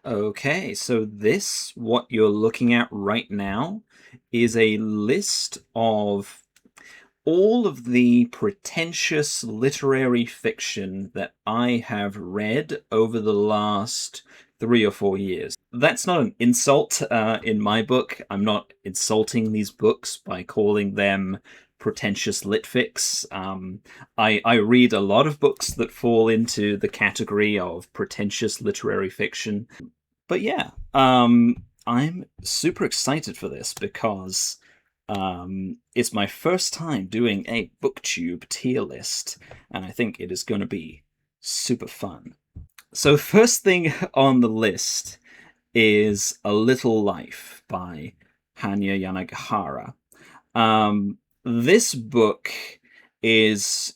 Okay, so what you're looking at right now, is a list of all of the pretentious literary fiction that I have read over the last 3 or 4 years. That's not an insult in my book. I'm not insulting these books by calling them pretentious litfics. I read a lot of books that fall into the category of pretentious literary fiction. But yeah, I'm super excited for this because it's my first time doing a BookTube tier list, and I think it is going to be super fun. So, first thing on the list is A Little Life by Hanya Yanagihara. This book is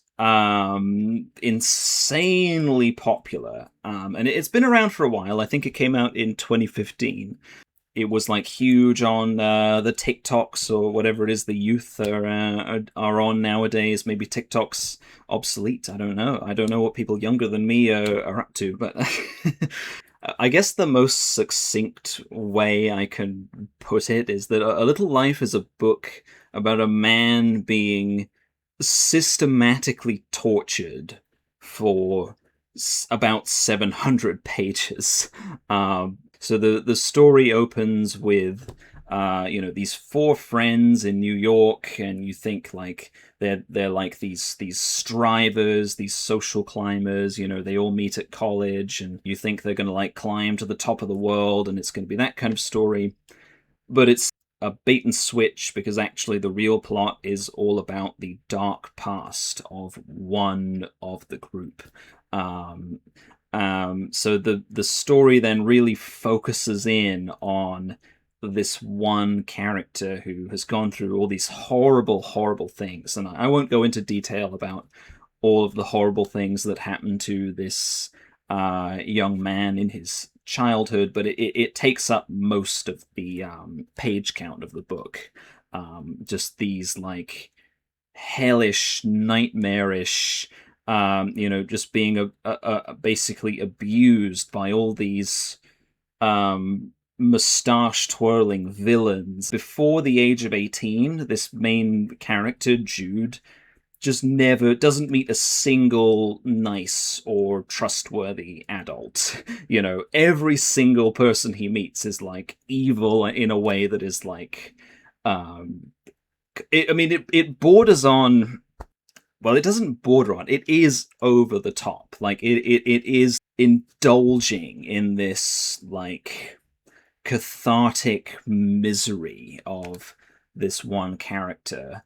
insanely popular, and it's been around for a while. I think it came out in 2015. It was like huge on the TikToks or whatever it is the youth are on nowadays. Maybe TikTok's obsolete. I don't know. I don't know what people younger than me are up to, but I guess the most succinct way I can put it is that A Little Life is a book about a man being systematically tortured for about 700 pages. So the story opens with these four friends in New York, and you think like they're like these strivers, these social climbers. They all meet at college, and you think they're going to like climb to the top of the world, and it's going to be that kind of story. But it's a bait and switch, because actually the real plot is all about the dark past of one of the group. Um, so the story then really focuses in on this one character who has gone through all these horrible, horrible things, and I won't go into detail about all of the horrible things that happened to this young man in his childhood, but it takes up most of the page count of the book. Just these like hellish, nightmarish, just being basically abused by all these mustache twirling villains. Before the age of 18, this main character, Jude, just never doesn't meet a single nice or trustworthy adult. Every single person he meets is like evil in a way that is like, it borders on. Well, it doesn't border on. It is over the top. Like it is indulging in this like cathartic misery of this one character.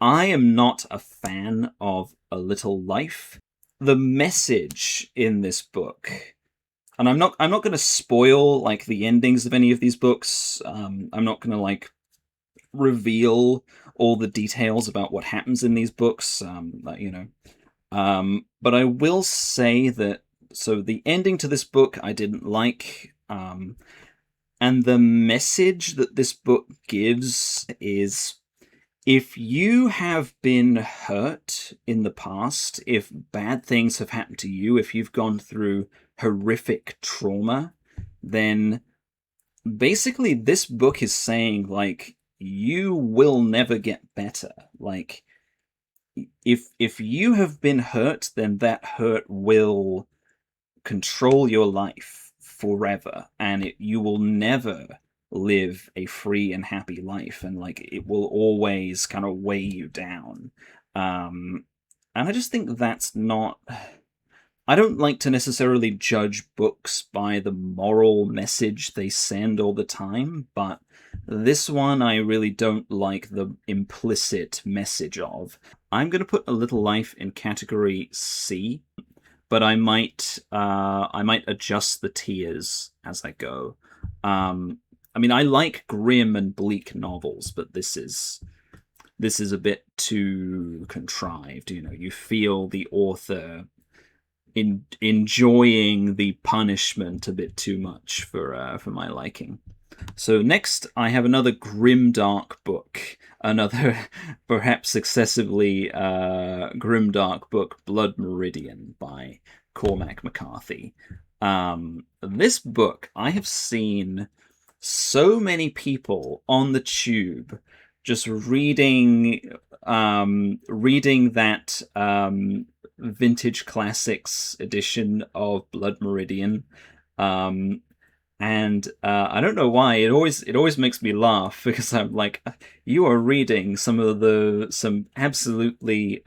I am not a fan of A Little Life. The message in this book, and I'm not going to spoil like the endings of any of these books. I'm not going to like reveal all the details about what happens in these books. But I will say that so the ending to this book I didn't like. And the message that this book gives is, if you have been hurt in the past, if bad things have happened to you, if you've gone through horrific trauma, then basically this book is saying, like, you will never get better. Like, if you have been hurt, then that hurt will control your life forever, and you will never live a free and happy life, and like it will always kind of weigh you down. And I just think that's not. I don't like to necessarily judge books by the moral message they send all the time, but this one I really don't like the implicit message of. I'm going to put A Little Life in category C, but I might adjust the tiers as I go. I like grim and bleak novels, but this is a bit too contrived. You feel the author enjoying the punishment a bit too much for my liking. So next, I have another grimdark book, another perhaps excessively grimdark book, Blood Meridian by Cormac McCarthy. This book, I have seen so many people on the tube just reading that vintage classics edition of Blood Meridian. Um, and I don't know why it always makes me laugh because I'm like, you are reading some absolutely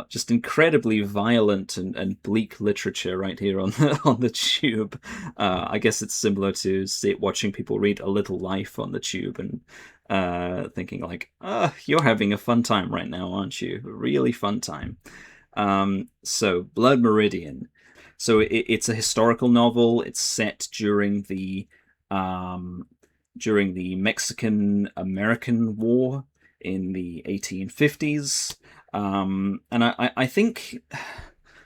just incredibly violent and bleak literature right here on the tube. I guess it's similar to watching people read A Little Life on the tube and thinking like, you're having a fun time right now, aren't you? A really fun time. So Blood Meridian. So it's a historical novel. It's set um, during the Mexican-American War in the 1850s. And I think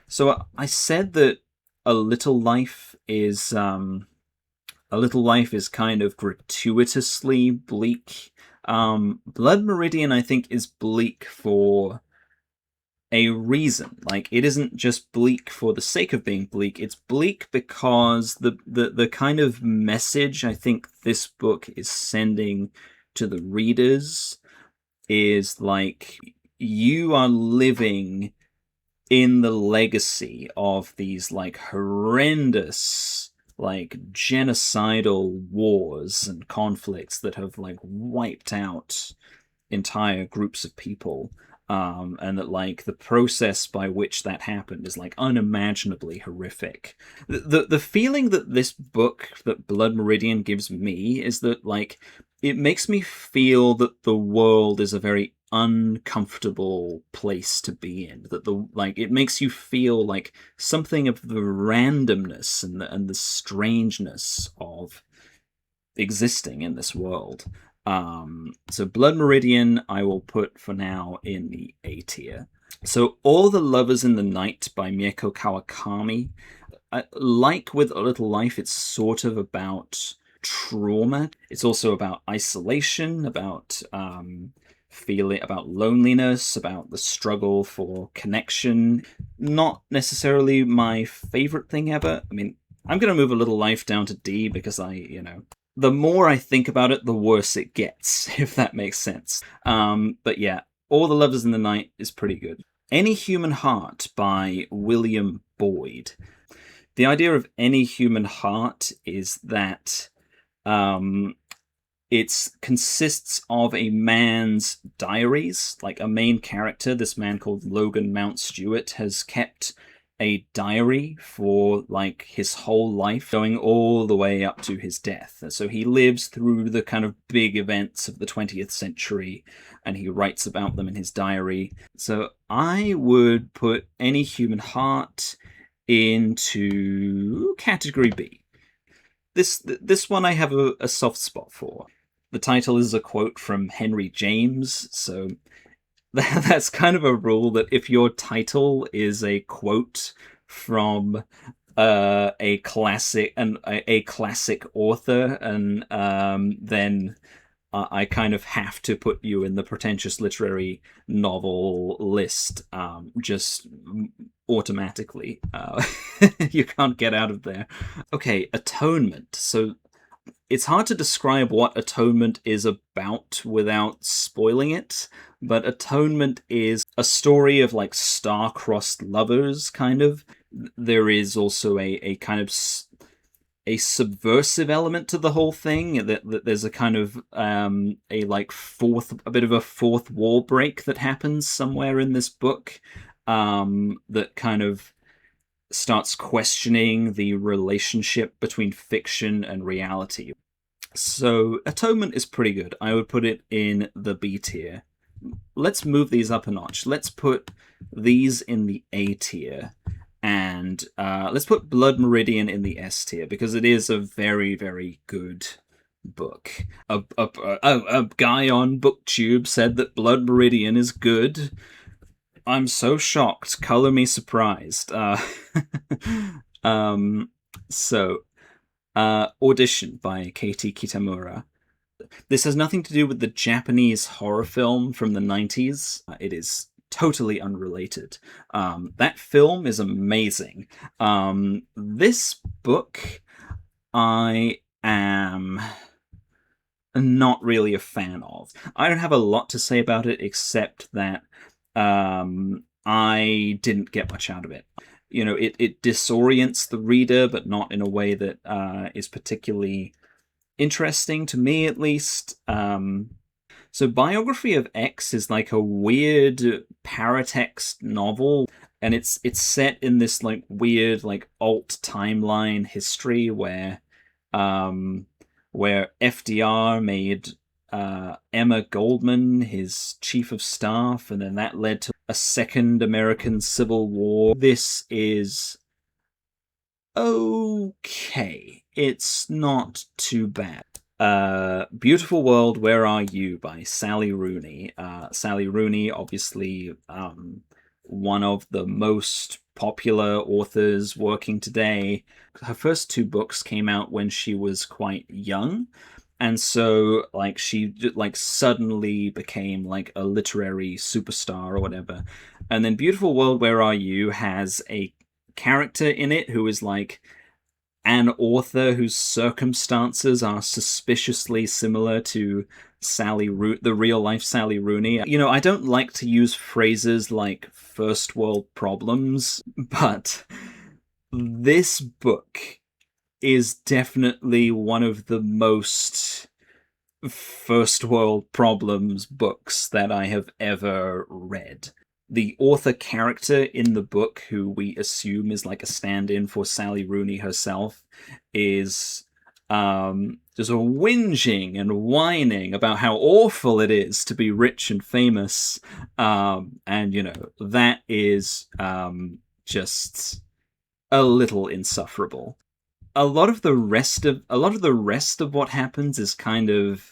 so. I said that a little life is kind of gratuitously bleak. Blood Meridian, I think, is bleak for a reason. Like, it isn't just bleak for the sake of being bleak. It's bleak because the kind of message I think this book is sending to the readers is like, you are living in the legacy of these like horrendous, like genocidal wars and conflicts that have like wiped out entire groups of people, and that like the process by which that happened is like unimaginably horrific. The feeling that this book, that Blood Meridian, gives me is that like it makes me feel that the world is a very uncomfortable place to be in, that the like it makes you feel like something of the randomness and the strangeness of existing in this world. So Blood Meridian, I will put for now in the A tier. So All the Lovers in the Night by Mieko Kawakami. Like with A Little Life, it's sort of about trauma. It's also about isolation, about feeling, about loneliness, about the struggle for connection. Not necessarily my favorite thing ever. I mean, I'm going to move A Little Life down to D because the more I think about it, the worse it gets, if that makes sense. But yeah, All the Lovers in the Night is pretty good. Any Human Heart by William Boyd. The idea of Any Human Heart is that it consists of a man's diaries. Like, a main character, this man called Logan Mount Stewart, has kept a diary for like his whole life, going all the way up to his death. So he lives through the kind of big events of the 20th century and he writes about them in his diary. So I would put Any Human Heart into category B. This one I have a soft spot for. The title is a quote from Henry James, so that's kind of a rule that if your title is a quote from a classic author, and then I kind of have to put you in the pretentious literary novel list, just automatically. You can't get out of there. Okay, Atonement. So it's hard to describe what Atonement is about without spoiling it, but Atonement is a story of like star-crossed lovers, kind of. There is also a kind of a subversive element to the whole thing. That there's a kind of a bit of a fourth wall break that happens somewhere in this book, that kind of starts questioning the relationship between fiction and reality. So Atonement is pretty good. I would put it in the B tier. Let's move these up a notch. Let's put these in the A tier. And let's put Blood Meridian in the S tier, because it is a very, very good book. A guy on BookTube said that Blood Meridian is good. I'm so shocked. Color me surprised. Audition by Katie Kitamura. This has nothing to do with the Japanese horror film from the 90s. It is totally unrelated. That film is amazing. This book, I am not really a fan of. I don't have a lot to say about it except that I didn't get much out of it. It disorients the reader, but not in a way that is particularly interesting to me, at least. So Biography of X is like a weird paratext novel, and it's set in this like weird like alt timeline history where FDR made Emma Goldman his chief of staff, and then that led to a second American Civil War. This is okay. It's not too bad. Beautiful World, Where Are You by Sally Rooney. Sally Rooney, obviously one of the most popular authors working today. Her first two books came out when she was quite young, and so like she like suddenly became like a literary superstar or whatever. And then Beautiful World, Where Are You has a character in it who is like an author whose circumstances are suspiciously similar to the real life Sally Rooney. I don't like to use phrases like first world problems, but this book is definitely one of the most first world problems books that I have ever read. The author character in the book, who we assume is like a stand-in for Sally Rooney herself, is just whinging and whining about how awful it is to be rich and famous, and that is just a little insufferable. A lot of the rest of what happens is kind of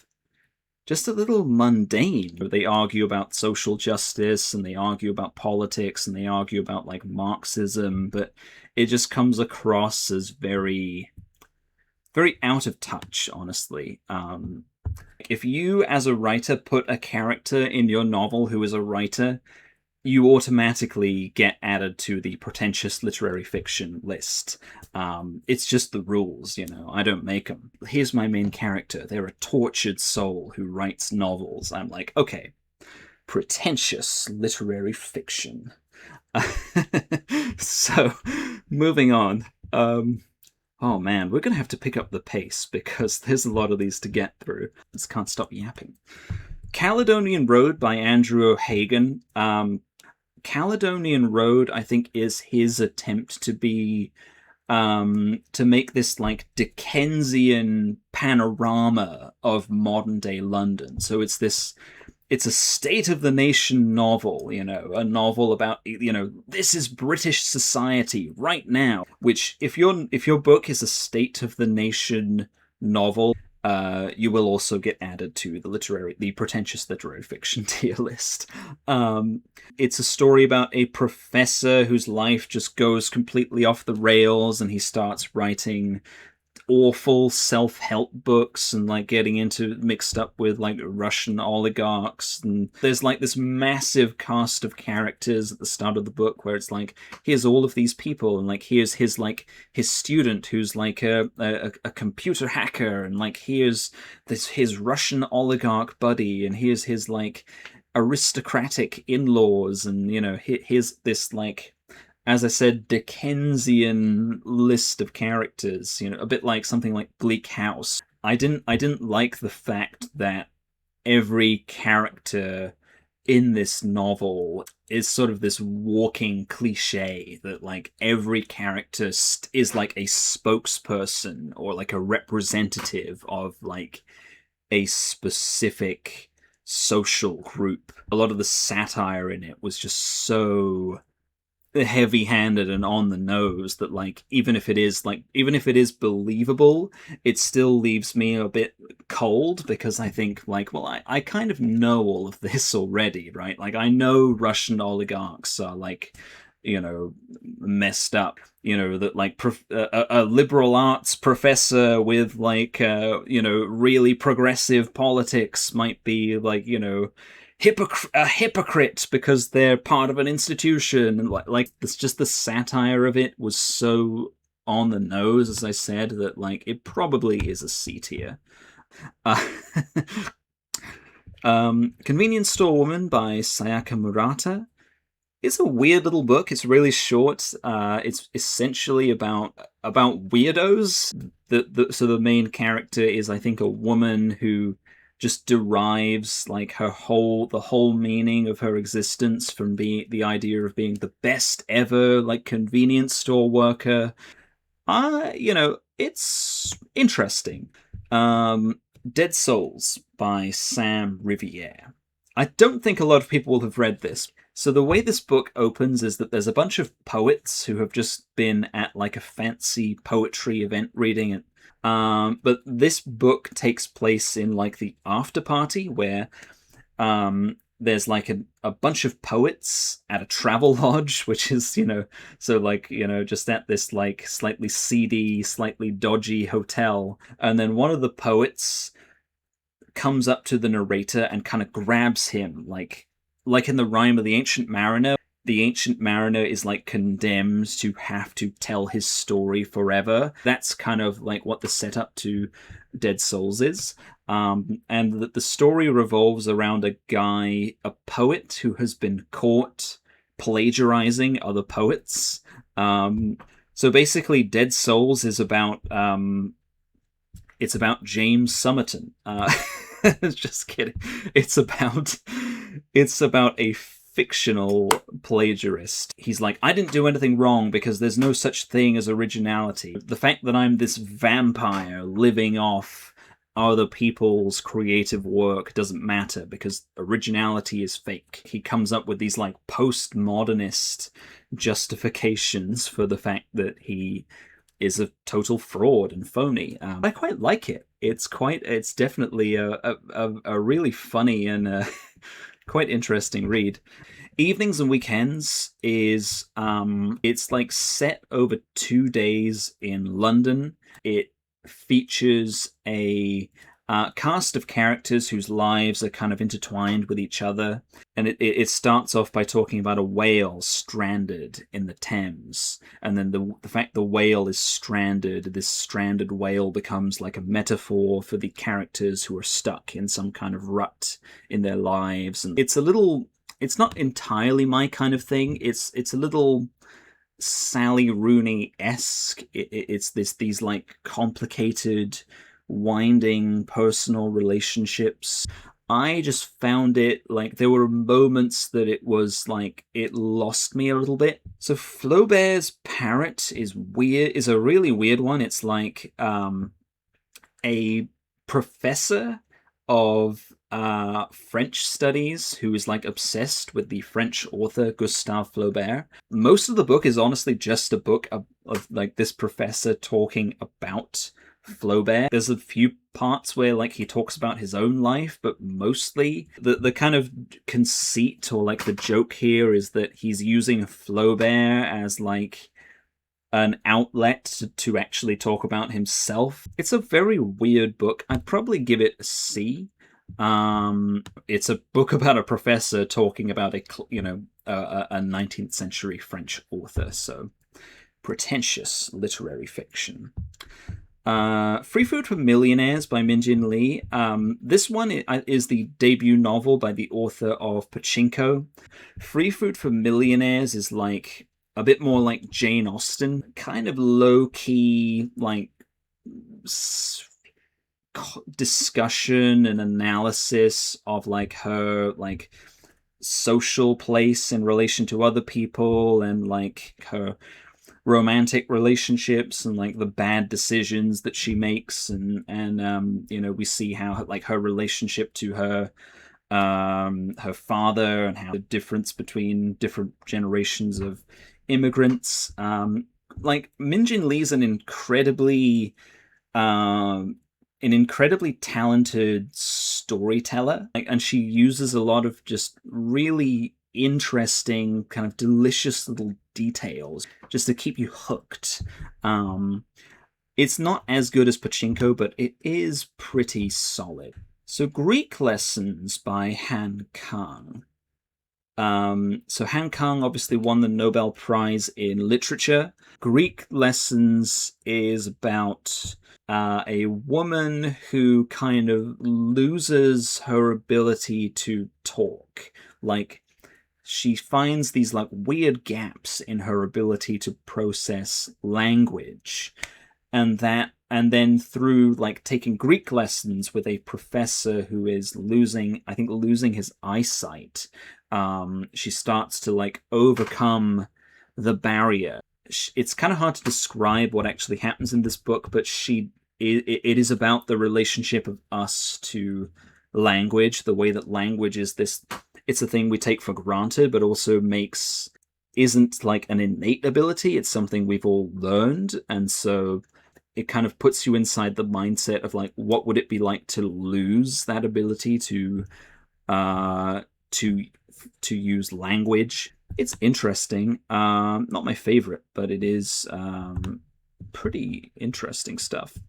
just a little mundane. They argue about social justice, and they argue about politics, and they argue about like Marxism, but it just comes across as very, very out of touch, honestly. If you, as a writer, put a character in your novel who is a writer, you automatically get added to the pretentious literary fiction list. It's just the rules, I don't make them. Here's my main character. They're a tortured soul who writes novels. I'm like, okay, pretentious literary fiction. So, moving on. Oh man, we're going to have to pick up the pace because there's a lot of these to get through. Just can't stop yapping. Caledonian Road by Andrew O'Hagan. Caledonian Road, I think, is his attempt to be to make this like Dickensian panorama of modern day London. So it's a state of the nation novel, a novel about this is British society right now. Which if your book is a state of the nation novel, you will also get added to the pretentious literary fiction tier list. It's a story about a professor whose life just goes completely off the rails, and he starts writing awful self-help books and like getting mixed up with like Russian oligarchs, and there's like this massive cast of characters at the start of the book where it's like, here's all of these people, and like here's his student who's like a computer hacker, and like here's his Russian oligarch buddy, and here's his like aristocratic in-laws, and here's this like, as I said, Dickensian list of characters, a bit like something like Bleak House. I didn't like the fact that every character in this novel is sort of this walking cliche, that like every character is like a spokesperson or like a representative of like a specific social group. A lot of the satire in it was just so heavy-handed and on the nose that like even if it is believable, it still leaves me a bit cold, because I think like, well, I kind of know all of this already, right? Like I know Russian oligarchs are like messed up, that like a liberal arts professor with like really progressive politics might be like a hypocrite because they're part of an institution, and like it's just the satire of it was so on the nose, as I said, that like it probably is a C tier. Uh, Convenience Store Woman by Sayaka Murata. It's a weird little book. It's really short. It's essentially about weirdos. So the main character is, I think, a woman who just derives like the whole meaning of her existence from the idea of being the best ever like convenience store worker. It's interesting. Dead Souls by Sam Riviere. I don't think a lot of people will have read this. So the way this book opens is that there's a bunch of poets who have just been at like a fancy poetry event reading it. But this book takes place in like the after party where there's like a bunch of poets at a travel lodge, which is, so like, just at this like slightly seedy, slightly dodgy hotel. And then one of the poets comes up to the narrator and kind of grabs him like in the rhyme of the Ancient Mariner. The Ancient Mariner is like condemned to have to tell his story forever. That's kind of like what the setup to Dead Souls is. And that the story revolves around a poet who has been caught plagiarizing other poets. So basically, Dead Souls is about it's about James Somerton. Just kidding. It's about a fictional plagiarist. He's like, I didn't do anything wrong because there's no such thing as originality. The fact that I'm this vampire living off other people's creative work doesn't matter because originality is fake. He comes up with these like postmodernist justifications for the fact that he is a total fraud and phony. I quite like it. It's definitely a really funny and quite interesting read. Evenings and Weekends is it's like set over 2 days in London. It features a cast of characters whose lives are kind of intertwined with each other, and it starts off by talking about a whale stranded in the Thames, and then the fact the whale is stranded, this stranded whale becomes like a metaphor for the characters who are stuck in some kind of rut in their lives. And it's not entirely my kind of thing. It's a little Sally Rooney-esque. It's these like complicated, winding personal relationships. I just found it like there were moments that it was like it lost me a little bit. So Flaubert's Parrot is a really weird one. It's like a professor of French studies who is like obsessed with the French author Gustave Flaubert. Most of the book is honestly just a book of like this professor talking about Flaubert. There's a few parts where like he talks about his own life, but mostly the kind of conceit or like the joke here is that he's using Flaubert as like an outlet to actually talk about himself. It's a very weird book. I'd probably give it a C. It's a book about a professor talking about a 19th century French author, so pretentious literary fiction. Free Food for Millionaires by Minjin Lee. This one is the debut novel by the author of Pachinko. Free Food for Millionaires is like a bit more like Jane Austen, kind of low-key, like discussion and analysis of like her like social place in relation to other people and like her romantic relationships and like the bad decisions that she makes, and we see how like her relationship to her father and how the difference between different generations of immigrants. Like Minjin Lee's an incredibly talented storyteller, and she uses a lot of just really interesting, kind of delicious little details just to keep you hooked. It's not as good as Pachinko, but it is pretty solid. So Greek Lessons by Han Kang. So Han Kang obviously won the Nobel Prize in Literature. Greek Lessons is about a woman who kind of loses her ability to talk. Like, she finds these like weird gaps in her ability to process language, and then through like taking Greek lessons with a professor who is losing his eyesight, she starts to like overcome the barrier. It's kind of hard to describe what actually happens in this book, but it is about the relationship of us to language, the way that language is this, it's a thing we take for granted, but also isn't like an innate ability. It's something we've all learned. And so it kind of puts you inside the mindset of like, what would it be like to lose that ability uh, to use language? It's interesting. Not my favorite, but it is pretty interesting stuff.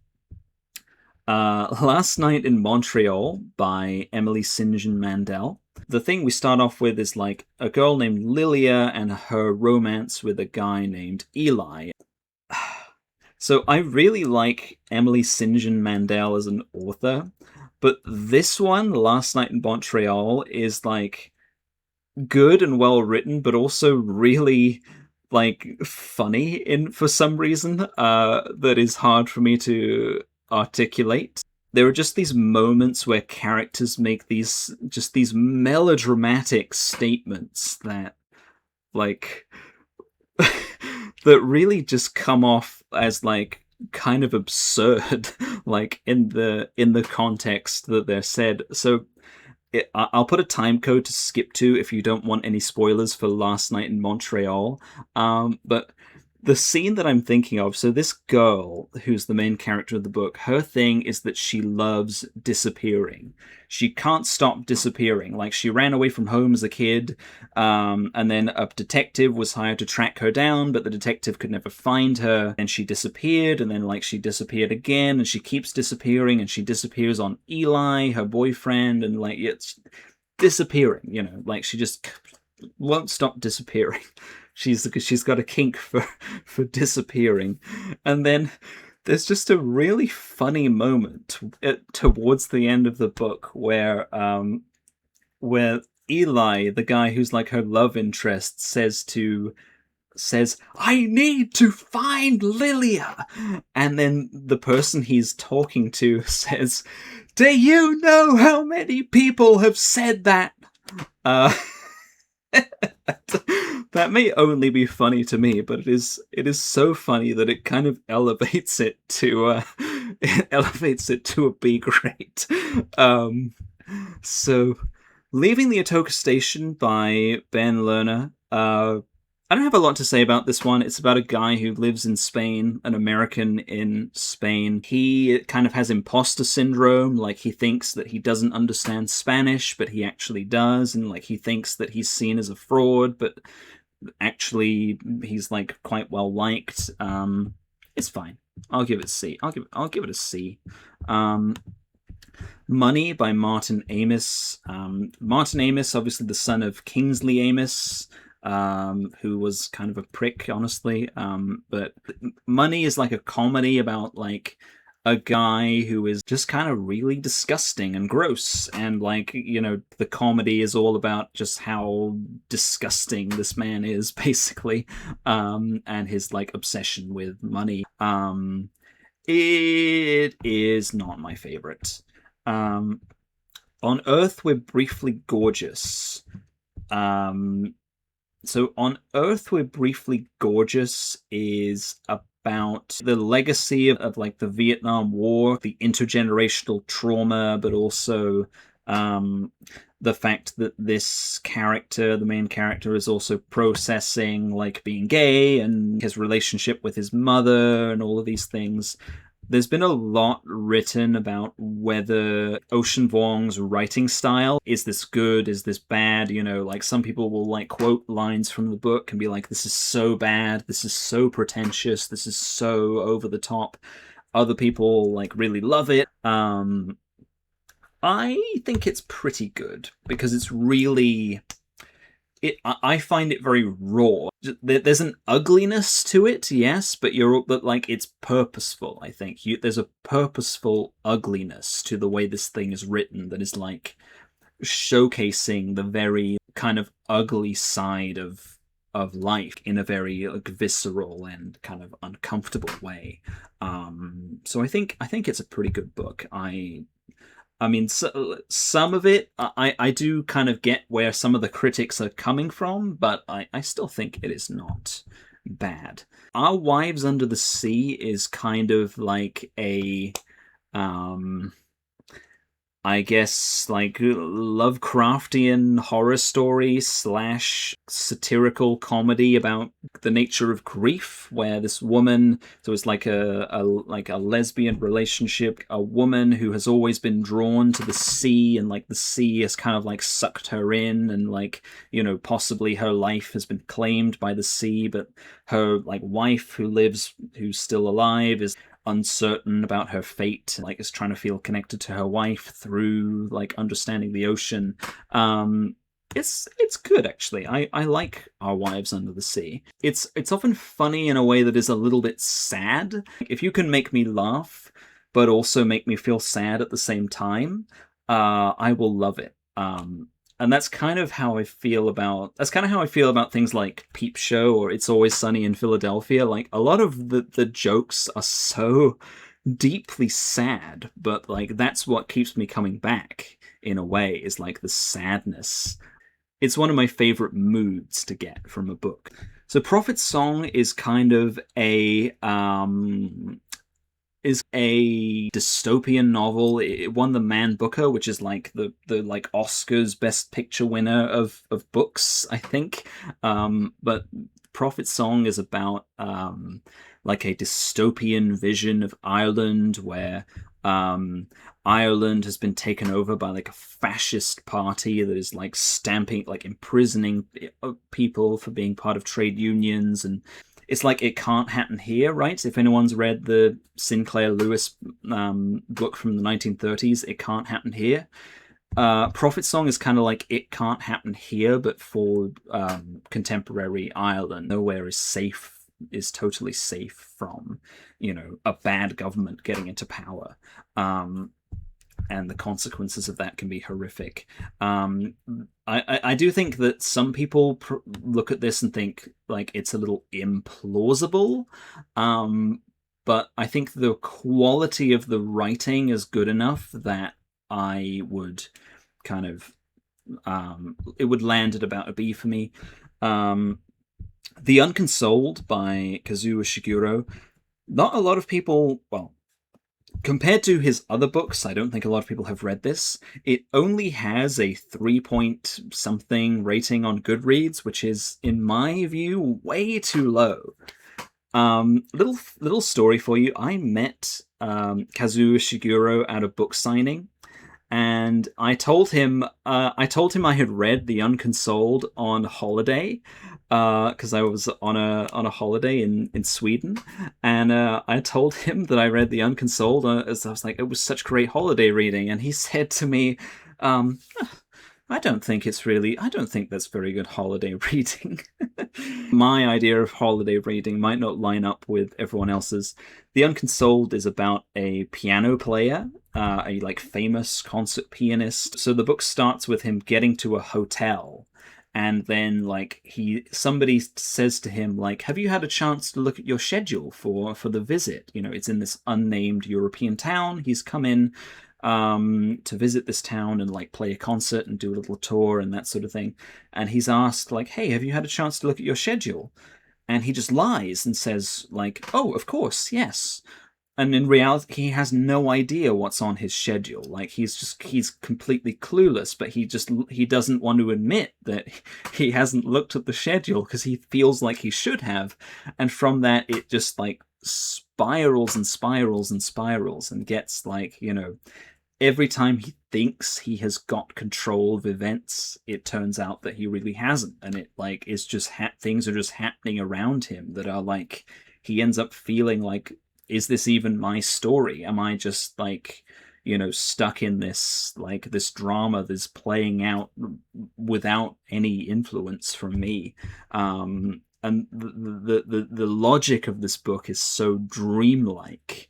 Last Night in Montreal by Emily St John Mandel. The thing we start off with is like a girl named Lilia and her romance with a guy named Eli. So I really like Emily St John Mandel as an author, but this one, Last Night in Montreal, is like good and well written, but also really like funny in for some reason that is hard for me to articulate. There are just these moments where characters make these melodramatic statements that like that really just come off as like kind of absurd like in the context that they're said. So I'll put a time code to skip to if you don't want any spoilers for Last Night in Montreal. But the scene that I'm thinking of, so this girl, who's the main character of the book, her thing is that she loves disappearing. She can't stop disappearing. Like, she ran away from home as a kid, and then a detective was hired to track her down, but the detective could never find her, and she disappeared, and then, like, she disappeared again, and she keeps disappearing, and she disappears on Eli, her boyfriend, and, like, it's disappearing, you know? Like, she just won't stop disappearing. She's got a kink for disappearing. And then there's just a really funny moment towards the end of the book where Eli, the guy who's like her love interest, says, I need to find Lilia. And then the person he's talking to says, do you know how many people have said that? That may only be funny to me, but it is so funny that it kind of elevates it to a B grade. So, Leaving the Atocha Station by Ben Lerner. I don't have a lot to say about this one. It's about a guy who lives in Spain, an American in Spain. He kind of has imposter syndrome. Like, he thinks that he doesn't understand Spanish, but he actually does. And, like, he thinks that he's seen as a fraud, but actually he's, like, quite well liked. It's fine. I'll give it a C. I'll give it a C. Money by Martin Amis. Martin Amis, obviously the son of Kingsley Amis, who was kind of a prick, honestly. But Money is like a comedy about like a guy who is just kind of really disgusting and gross. And like, you know, the comedy is all about just how disgusting this man is, basically. And his like obsession with money. It is not my favorite. On Earth, We're Briefly Gorgeous. So On Earth, We're Briefly Gorgeous is about the legacy of like the Vietnam War, the intergenerational trauma, but also the fact that this character, the main character, is also processing like being gay and his relationship with his mother and all of these things. There's been a lot written about whether Ocean Vuong's writing style, is this good, is this bad? You know, like some people will like quote lines from the book and be like, this is so bad, this is so pretentious, this is so over the top. Other people like really love it. I think it's pretty good because it's really I find it very raw. There's an ugliness to it, yes, but like it's purposeful. I think there's a purposeful ugliness to the way this thing is written that is like showcasing the very kind of ugly side of life in a very like visceral and kind of uncomfortable way. So I think it's a pretty good book. I mean, some of it, I do kind of get where some of the critics are coming from, but I still think it is not bad. Our Wives Under the Sea is kind of like a, I guess, like Lovecraftian horror story slash satirical comedy about the nature of grief, where this woman, so it's like a lesbian relationship, a woman who has always been drawn to the sea, and like the sea has kind of like sucked her in, and like, you know, possibly her life has been claimed by the sea, but her like wife who's still alive is uncertain about her fate, like is trying to feel connected to her wife through like understanding the ocean. It's good actually. I like Our Wives Under the Sea. It's often funny in a way that is a little bit sad. If you can make me laugh but also make me feel sad at the same time, I will love it. And that's kind of how I feel about things like Peep Show or It's Always Sunny in Philadelphia. Like a lot of the jokes are so deeply sad, but like that's what keeps me coming back in a way, is like the sadness. It's one of my favorite moods to get from a book. So Prophet's Song is kind of a dystopian novel. It won the Man Booker, which is like the like Oscars Best Picture winner of books, I think. But Prophet's Song is about like a dystopian vision of Ireland where Ireland has been taken over by like a fascist party that is like imprisoning people for being part of trade unions, and it's like It Can't Happen Here, right? If anyone's read the Sinclair Lewis book from the 1930s, It Can't Happen Here. Prophet Song is kind of like It Can't Happen Here, but for contemporary Ireland. Nowhere is totally safe from, you know, a bad government getting into power. And the consequences of that can be horrific. I do think that some people look at this and think like it's a little implausible, but I think the quality of the writing is good enough that I would kind of it would land at about a B for me. The Unconsoled by Kazuo Ishiguro. Not a lot of people, well, compared to his other books, I don't think a lot of people have read this. It only has a 3 point something rating on Goodreads, which is, in my view, way too low. Little story for you. I met Kazuo Ishiguro at a book signing, and I told him I had read The Unconsoled on holiday, because I was on a holiday in Sweden, and I told him that I read The Unconsoled, as I was like, it was such great holiday reading, and he said to me, I don't think that's very good holiday reading. My idea of holiday reading might not line up with everyone else's. The Unconsoled is about a piano player, a like famous concert pianist. So the book starts with him getting to a hotel, and then like somebody says to him like, have you had a chance to look at your schedule for the visit? You know, it's in this unnamed European town. He's come in to visit this town and like play a concert and do a little tour and that sort of thing. And he's asked like, hey, have you had a chance to look at your schedule? And he just lies and says like, oh, of course, yes. And in reality, he has no idea what's on his schedule. Like he's completely clueless, but he doesn't want to admit that he hasn't looked at the schedule because he feels like he should have. And from that, it just like spirals and spirals and spirals and gets like, you know, every time he thinks he has got control of events, it turns out that he really hasn't. And it like is just things are just happening around him that are like, he ends up feeling like, is this even my story? Am I just like, stuck in this drama that's playing out without any influence from me. And the logic of this book is so dreamlike.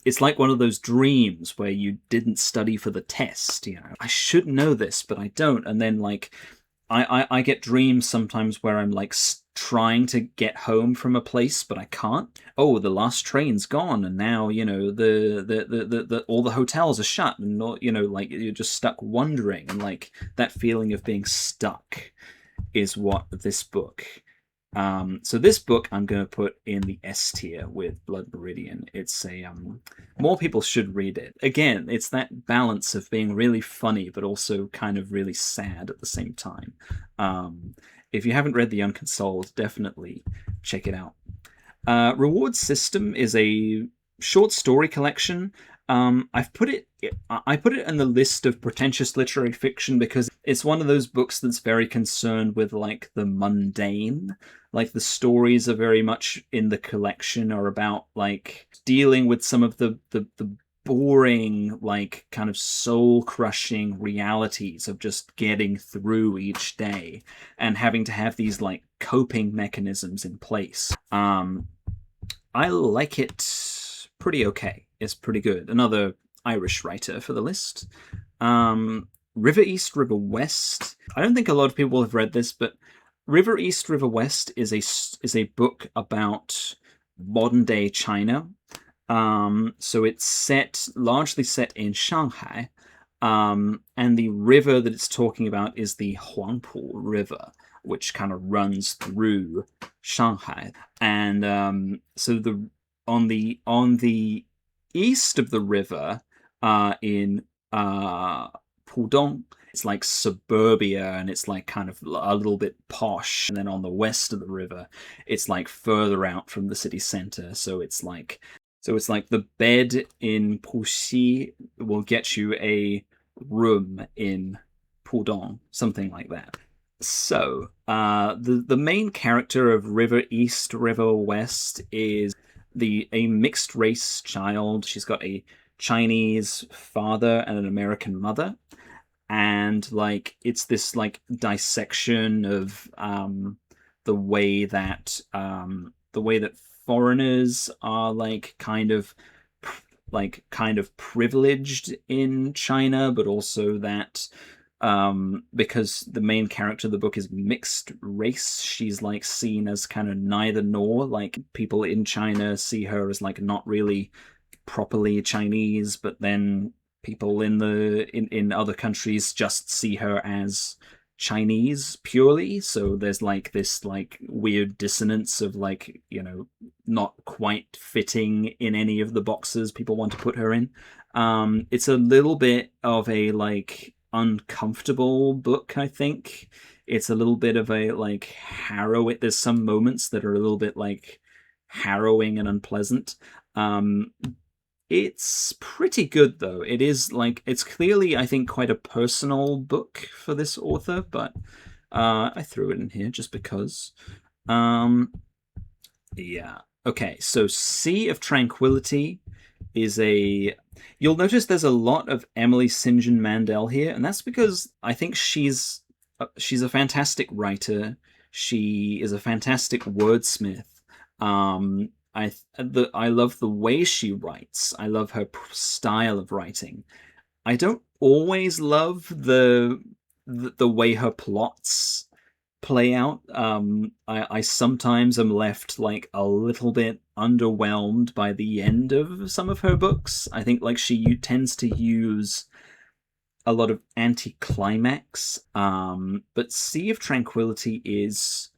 It's like one of those dreams where you didn't study for the test. I should know this, but I don't. And then I get dreams sometimes where I'm trying to get home from a place, but I can't. Oh, the last train's gone, and now the all the hotels are shut, and you're just stuck wondering, and that feeling of being stuck is what this book. So this book I'm going to put in the S tier with Blood Meridian. It's more people should read it. Again, it's that balance of being really funny but also kind of really sad at the same time. If you haven't read The Unconsoled, definitely check it out. Reward System is a short story collection. I put it in the list of pretentious literary fiction because it's one of those books that's very concerned with the mundane. The stories are very much in the collection are about dealing with some of the boring, kind of soul-crushing realities of just getting through each day and having to have these coping mechanisms in place. I like it pretty okay. It's pretty good. Another Irish writer for the list. River East, River West. I don't think a lot of people have read this, but River East, River West is a book about modern day China. So it's largely set in Shanghai, and the river that it's talking about is the Huangpu River, which kind of runs through Shanghai. And so on the east of the river, in Pudong, it's suburbia, and it's kind of a little bit posh. And then on the west of the river, it's further out from the city center. So it's the bed in Puxi will get you a room in Pudong, something like that. So the main character of River East, River West is a mixed race child. She's got a Chinese father and an American mother, and it's this dissection of the way that foreigners are kind of privileged in China, but also that because the main character of the book is mixed race, she's seen as kind of neither nor. People in China see her as not really properly Chinese, but then people in other countries just see her as Chinese purely. So there's this weird dissonance of not quite fitting in any of the boxes people want to put her in. It's a little bit of a uncomfortable book, I think. It's a little bit of a harrowing. There's some moments that are a little bit harrowing and unpleasant. It's pretty good though. It is it's clearly, I think, quite a personal book for this author, but I threw it in here just because. Yeah. Okay, so Sea of Tranquillity is you'll notice there's a lot of Emily St John Mandel here, and that's because I think she's a fantastic writer. She is a fantastic wordsmith. I love the way she writes. I love her style of writing. I don't always love the way her plots play out. I sometimes am left a little bit underwhelmed by the end of some of her books. I think she tends to use a lot of anticlimax. But Sea of Tranquillity is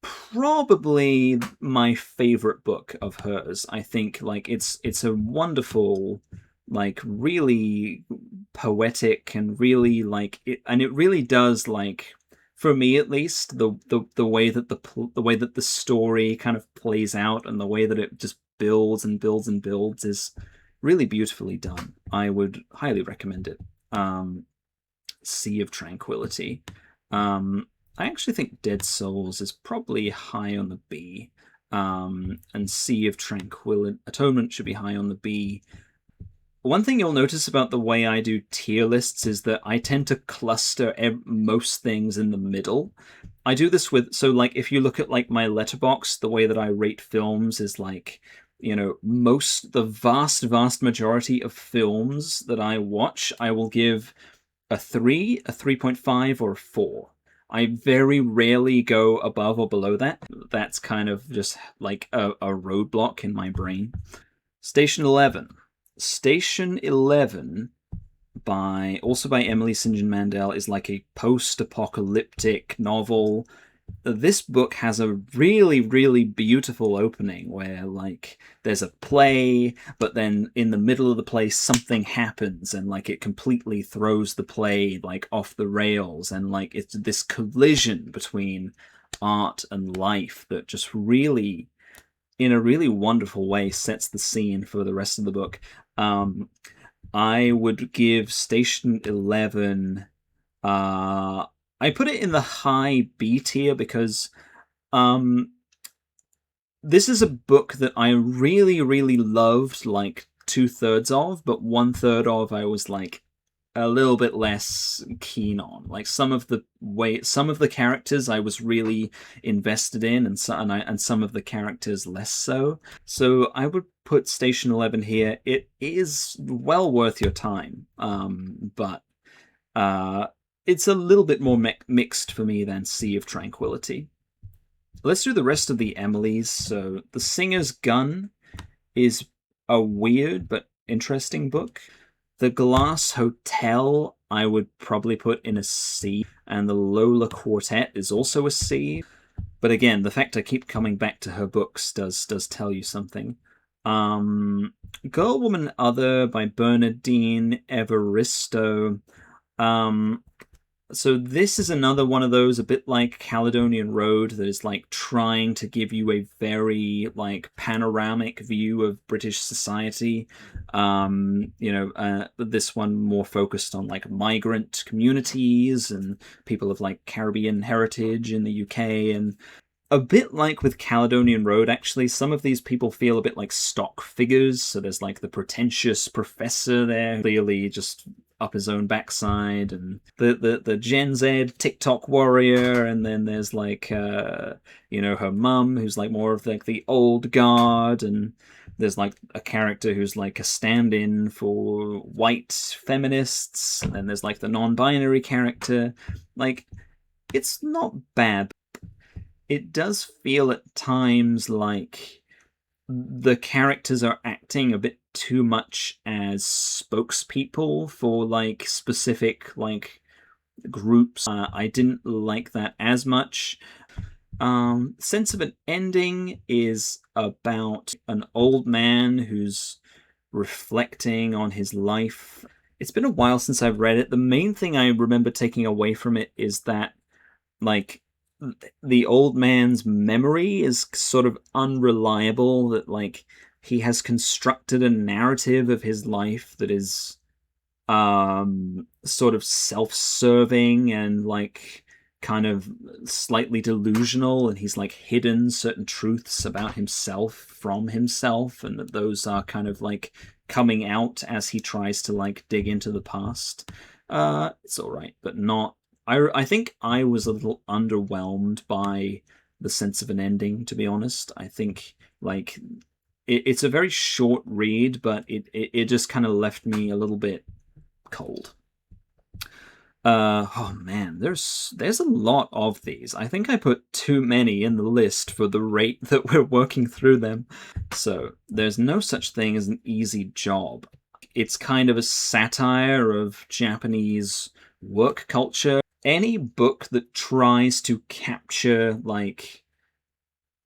probably my favorite book of hers. I think it's a wonderful, really poetic, and really and it really does for me at least, the way that the story kind of plays out and the way that it just builds and builds and builds is really beautifully done. I would highly recommend it. Sea of Tranquillity. I actually think Dead Souls is probably high on the B, and Sea of Tranquillity, Atonement should be high on the B. One thing you'll notice about the way I do tier lists is that I tend to cluster most things in the middle. I do this with, so like if you look at like my letterbox, the way that I rate films is like, the vast majority of films that I watch, I will give a 3, a 3.5, or a 4. I very rarely go above or below that. That's kind of just like a roadblock in my brain. Station 11. Station 11 by Emily St John Mandel is like a post-apocalyptic novel. This book has a really, really beautiful opening where, like, there's a play, but then in the middle of the play something happens and, like, it completely throws the play, like, off the rails, and, like, it's this collision between art and life that just really, in a really wonderful way, sets the scene for the rest of the book. I would give Station 11... I put it in the high B tier because this is a book that I really, really loved, like 2/3 of, but 1/3 of I was like a little bit less keen on. Like some of the characters I was really invested in, and some of the characters less so. So I would put Station 11 here. It is well worth your time, but it's a little bit more mixed for me than Sea of Tranquillity. Let's do the rest of the Emilys. So The Singer's Gun is a weird but interesting book. The Glass Hotel I would probably put in a C, and the Lola Quartet is also a C. But again, the fact I keep coming back to her books does tell you something. Girl, Woman, Other by Bernardine Evaristo. So this is another one of those, a bit like Caledonian Road, that is like trying to give you a very like panoramic view of British society. This one more focused on like migrant communities and people of like Caribbean heritage in the UK, and a bit like with Caledonian Road, actually, some of these people feel a bit like stock figures. So there's like the pretentious professor there, clearly just up his own backside, and the Gen Z TikTok warrior, and then there's like her mum, who's like more of like the old guard, and there's like a character who's like a stand-in for white feminists, and then there's like the non-binary character. Like, it's not bad. It does feel at times like the characters are acting a bit too much as spokespeople for like specific like groups. I didn't like that as much. Sense of an Ending is about an old man who's reflecting on his life. It's been a while since I've read it. The main thing I remember taking away from it is that, like, the old man's memory is sort of unreliable, that like he has constructed a narrative of his life that is sort of self-serving and like kind of slightly delusional, and he's like hidden certain truths about himself from himself, and that those are kind of like coming out as he tries to like dig into the past. It's all right, but not. I think I was a little underwhelmed by the Sense of an Ending, to be honest. I think like it's a very short read, but it just kind of left me a little bit cold. Oh man, there's a lot of these. I think I put too many in the list for the rate that we're working through them. So there's no such thing as an easy job. It's kind of a satire of Japanese work culture. Any book that tries to capture like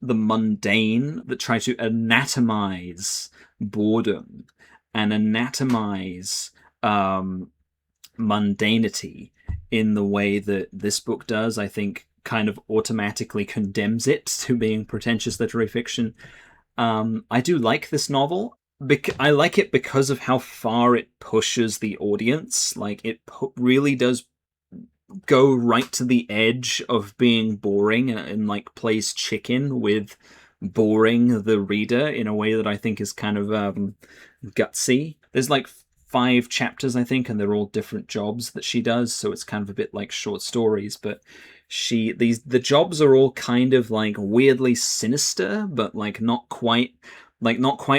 the mundane, that try to anatomize boredom and anatomize mundanity in the way that this book does, I think kind of automatically condemns it to being pretentious literary fiction. I do like this novel. I like it because of how far it pushes the audience. Like, it really does go right to the edge of being boring, and like plays chicken with boring the reader in a way that I think is kind of gutsy. There's like 5 chapters, I think, and they're all different jobs that she does, so it's kind of a bit like short stories, but the jobs are all kind of like weirdly sinister, but like not quite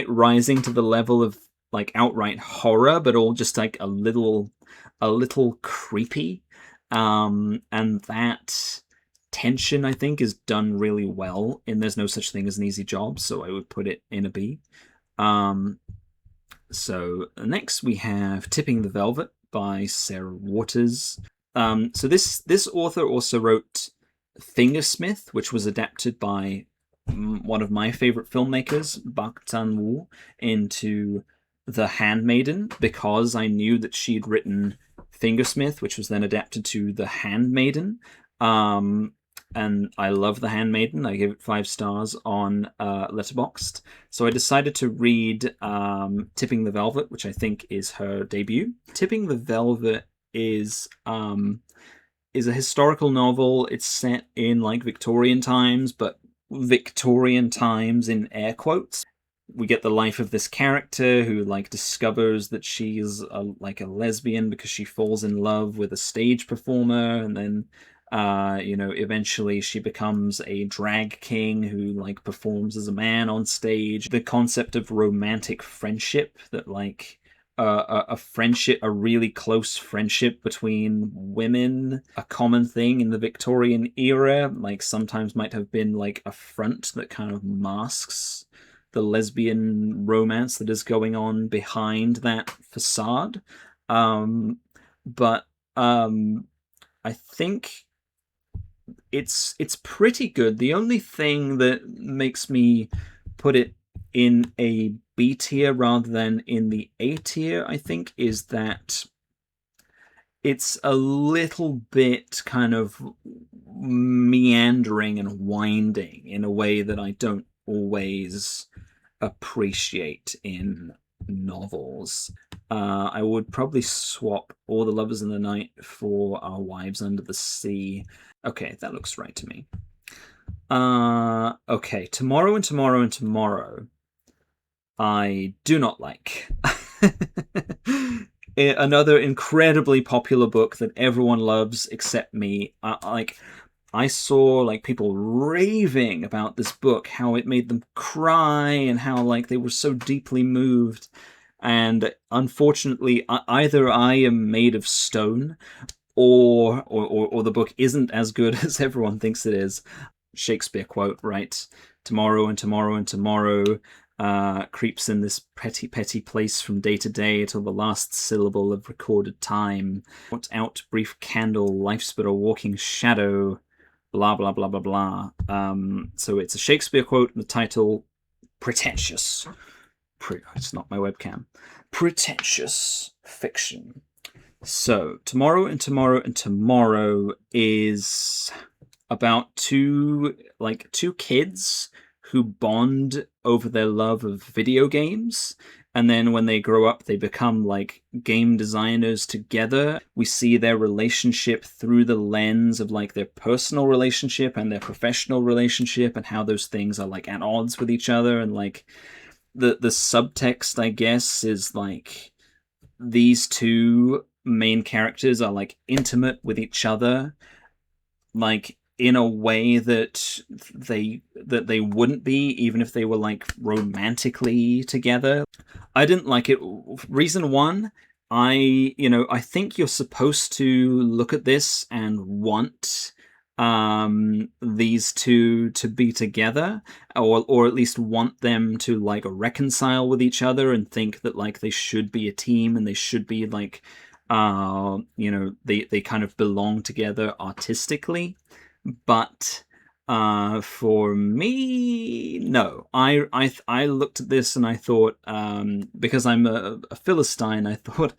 rising to the level of like outright horror, but all just like a little creepy. And that tension, I think, is done really well in There's No Such Thing as an Easy Job, so I would put it in a B. So next we have Tipping the Velvet by Sarah Waters. So this author also wrote Fingersmith, which was adapted by one of my favorite filmmakers, Bak Chan-woo, into The Handmaiden, because I knew that she'd written Fingersmith, which was then adapted to The Handmaiden. And I love The Handmaiden. I gave it 5 stars on Letterboxd. So I decided to read Tipping the Velvet, which I think is her debut. Tipping the Velvet is a historical novel. It's set in like Victorian times, but Victorian times in air quotes. We get the life of this character who like discovers that she's a lesbian because she falls in love with a stage performer, and then eventually she becomes a drag king who like performs as a man on stage. The concept of romantic friendship, that like a friendship, a really close friendship between women, a common thing in the Victorian era, like sometimes might have been like a front that kind of masks the lesbian romance that is going on behind that facade. But I think it's pretty good. The only thing that makes me put it in a B tier rather than in the A tier, I think, is that it's a little bit kind of meandering and winding in a way that I don't always appreciate in novels. I would probably swap All the Lovers in the Night for Our Wives Under the Sea. Okay, that looks right to me. Okay, Tomorrow and Tomorrow and Tomorrow I do not like. Another incredibly popular book that everyone loves except me. I saw like people raving about this book, how it made them cry and how like they were so deeply moved. And unfortunately, either I am made of stone, or the book isn't as good as everyone thinks it is. Shakespeare quote, right? Tomorrow and tomorrow and tomorrow creeps in this petty place from day to day till the last syllable of recorded time. Put out brief candle, life's but a walking shadow. Blah blah blah blah blah. So it's a Shakespeare quote, and the title Pretentious. It's not my webcam. Pretentious fiction. So Tomorrow and Tomorrow and Tomorrow is about two kids who bond over their love of video games, and then when they grow up they become like game designers together. We see their relationship through the lens of like their personal relationship and their professional relationship, and how those things are like at odds with each other. And like the subtext, I guess, is like these two main characters are like intimate with each other, like in a way that they wouldn't be even if they were like romantically together. I didn't like it. Reason one, I think you're supposed to look at this and want these two to be together, or at least want them to like reconcile with each other and think that like they should be a team and they should be like they kind of belong together artistically. But for me, no. I looked at this and I thought, because I'm a Philistine, I thought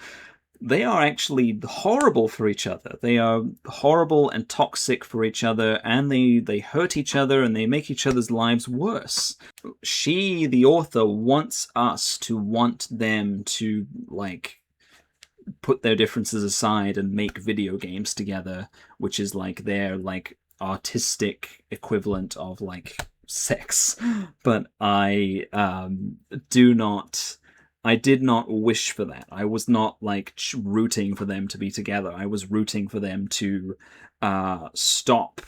they are actually horrible for each other. They are horrible and toxic for each other, and they hurt each other and they make each other's lives worse. She, the author, wants us to want them to like put their differences aside and make video games together, which is like their like artistic equivalent of like sex. But I do not I did not wish for that. I was not like rooting for them to be together. I was rooting for them to stop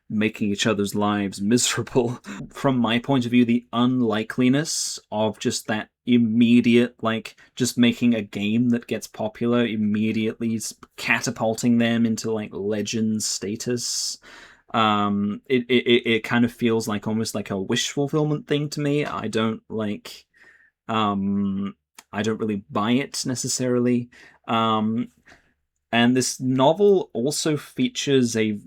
making each other's lives miserable. From my point of view, the unlikeliness of just that immediate, like, just making a game that gets popular, immediately catapulting them into like legend status. It kind of feels like almost like a wish fulfillment thing to me. Um I don't really buy it necessarily. And this novel also features a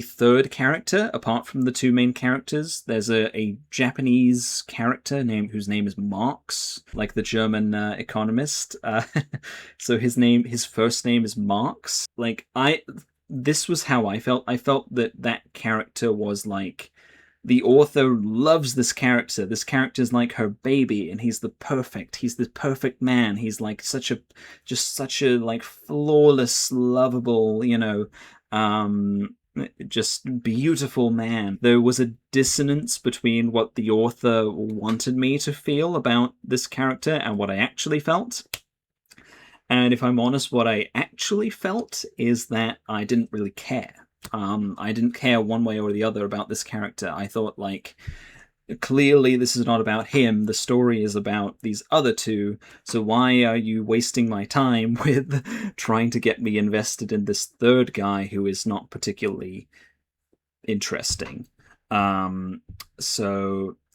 third character apart from the two main characters. There's a Japanese character whose name is Marx, like the German economist. So his first name is Marx. This was how I felt. I felt that that character was like, the author loves this character. This character's like her baby, and he's the perfect man. He's like such a like flawless, lovable, just beautiful man. There was a dissonance between what the author wanted me to feel about this character and what I actually felt. And if I'm honest, what I actually felt is that I didn't really care. I didn't care one way or the other about this character. I thought, like, clearly this is not about him. The story is about these other two. So why are you wasting my time with trying to get me invested in this third guy who is not particularly interesting? And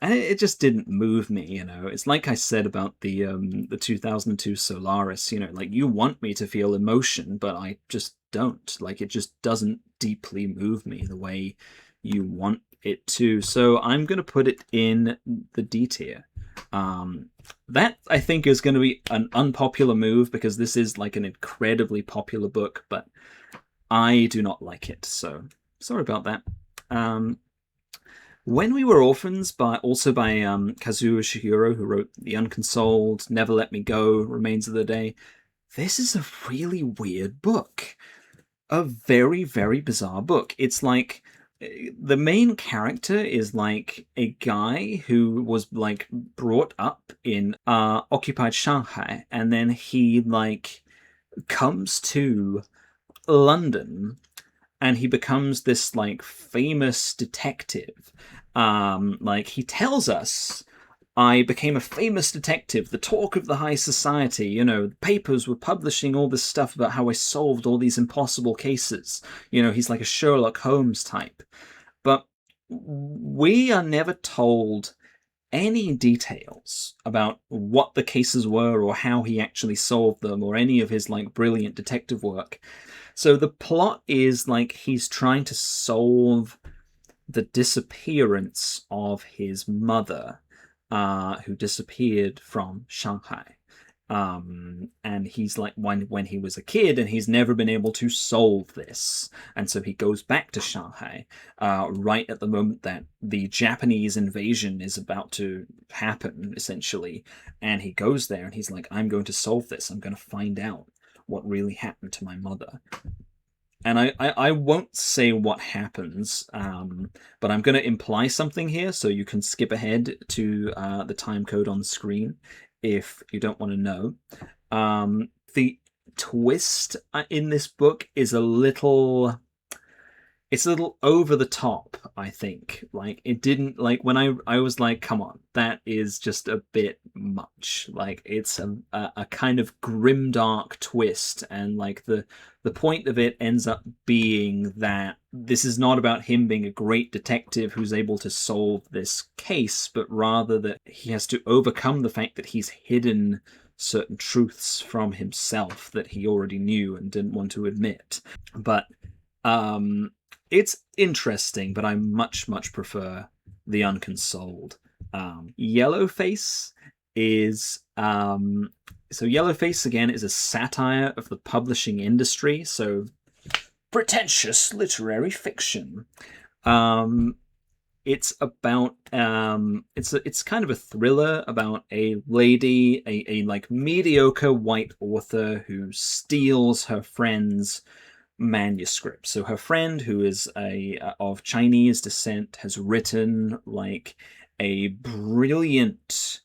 it just didn't move me. It's like I said about the 2002 Solaris. Like, you want me to feel emotion, but I just don't. Like, it just doesn't deeply move me the way you want it to. So I'm gonna put it in the D tier. That I think is going to be an unpopular move because this is like an incredibly popular book, but I do not like it. So sorry about that. When We Were Orphans, by Kazuo Ishiguro, who wrote The Unconsoled, Never Let Me Go, Remains of the Day. This is a really weird book. A very, very bizarre book. It's like the main character is like a guy who was like brought up in occupied Shanghai, and then he like comes to London and he becomes this like famous detective. Like, he tells us, I became a famous detective, the talk of the high society. The papers were publishing all this stuff about how I solved all these impossible cases. He's like a Sherlock Holmes type. But we are never told any details about what the cases were or how he actually solved them or any of his like brilliant detective work. So the plot is like he's trying to solve the disappearance of his mother, who disappeared from Shanghai. And he's like when he was a kid, and he's never been able to solve this. And so he goes back to Shanghai right at the moment that the Japanese invasion is about to happen, essentially. And he goes there and he's like, I'm going to solve this. I'm going to find out what really happened to my mother. And I won't say what happens, but I'm going to imply something here, so you can skip ahead to the time code on the screen if you don't want to know. The twist in this book is it's a little over the top, I think. Like, it didn't, like, when I was like, come on, that is just a bit much. Like, it's a kind of grimdark twist, and like the point of it ends up being that this is not about him being a great detective who's able to solve this case, but rather that he has to overcome the fact that he's hidden certain truths from himself that he already knew and didn't want to admit. But it's interesting, but I much, much prefer The Unconsoled. Yellowface is so Yellowface, again, is a satire of the publishing industry, so pretentious literary fiction. It's about it's kind of a thriller about a lady, a like mediocre white author who steals her friend's manuscript. So her friend, who is of Chinese descent, has written like a brilliant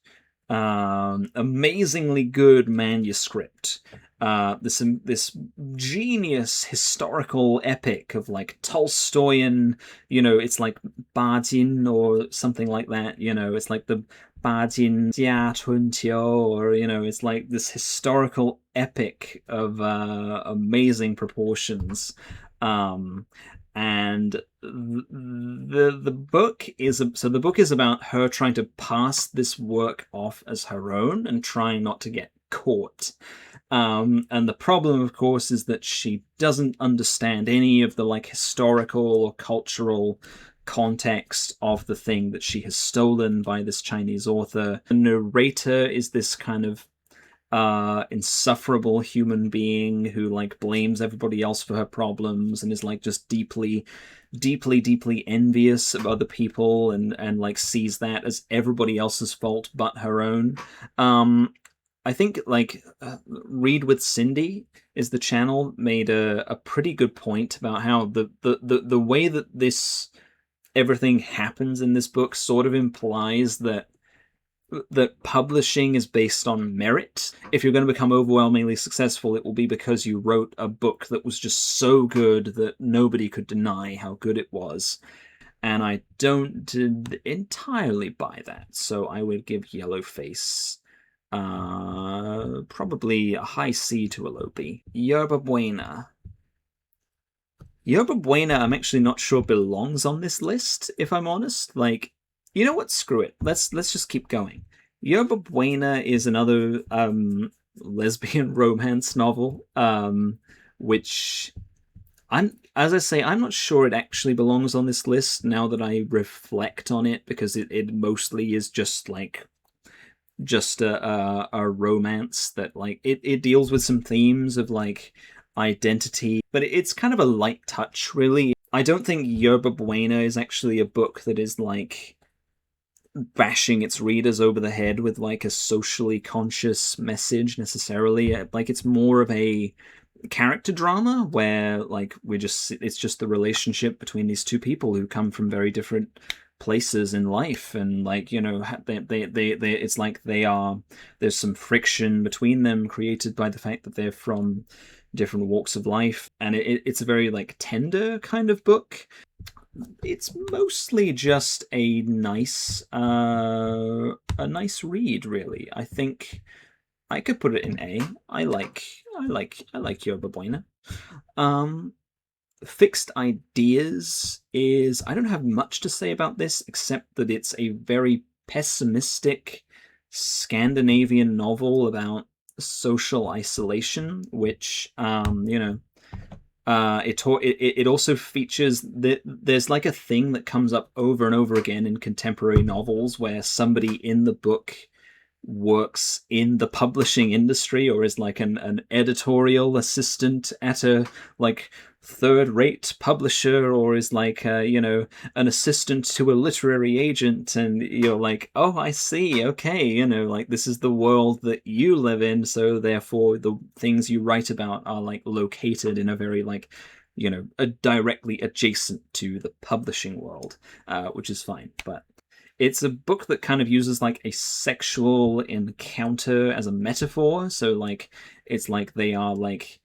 Amazingly good manuscript. This genius historical epic of like Tolstoyan, it's like Bardin or something like that. It's like the Bardin Jia Tuntiao, or it's like this historical epic of amazing proportions. Um, and the book is so the book is about her trying to pass this work off as her own and trying not to get caught. And the problem, of course, is that she doesn't understand any of the like historical or cultural context of the thing that she has stolen by this Chinese author. The narrator is this kind of insufferable human being who like blames everybody else for her problems and is like just deeply envious of other people, and like sees that as everybody else's fault but her own. I think like Read with Cindy is the channel, made a pretty good point about how the way that this everything happens in this book sort of implies that publishing is based on merit. If you're going to become overwhelmingly successful, it will be because you wrote a book that was just so good that nobody could deny how good it was. And I don't entirely buy that, so I would give Yellowface probably a high C to a low B. Yerba Buena. Yerba Buena, I'm actually not sure belongs on this list, if I'm honest. Like, you know what? Screw it. Let's just keep going. Yerba Buena is another lesbian romance novel, which as I say, I'm not sure it actually belongs on this list now that I reflect on it, because it mostly is just like just a romance that like it deals with some themes of like identity, but it's kind of a light touch, really. I don't think Yerba Buena is actually a book that is like bashing its readers over the head with like a socially conscious message necessarily. Like it's more of a character drama where like it's just the relationship between these two people who come from very different places in life, and like they it's like there's some friction between them created by the fact that they're from different walks of life, and it's a very like tender kind of book. It's mostly just a nice read, really. I think I could put it in A. I like Yerba Buena. Um, Fixed Ideas is, I don't have much to say about this except that it's a very pessimistic Scandinavian novel about social isolation, which it also features that there's like a thing that comes up over and over again in contemporary novels where somebody in the book works in the publishing industry or is like an editorial assistant at a like third-rate publisher, or is like an assistant to a literary agent, and you're like, oh, I see, okay, like this is the world that you live in, so therefore the things you write about are like located in a very like directly adjacent to the publishing world, which is fine. But it's a book that kind of uses like a sexual encounter as a metaphor. So like it's like they are like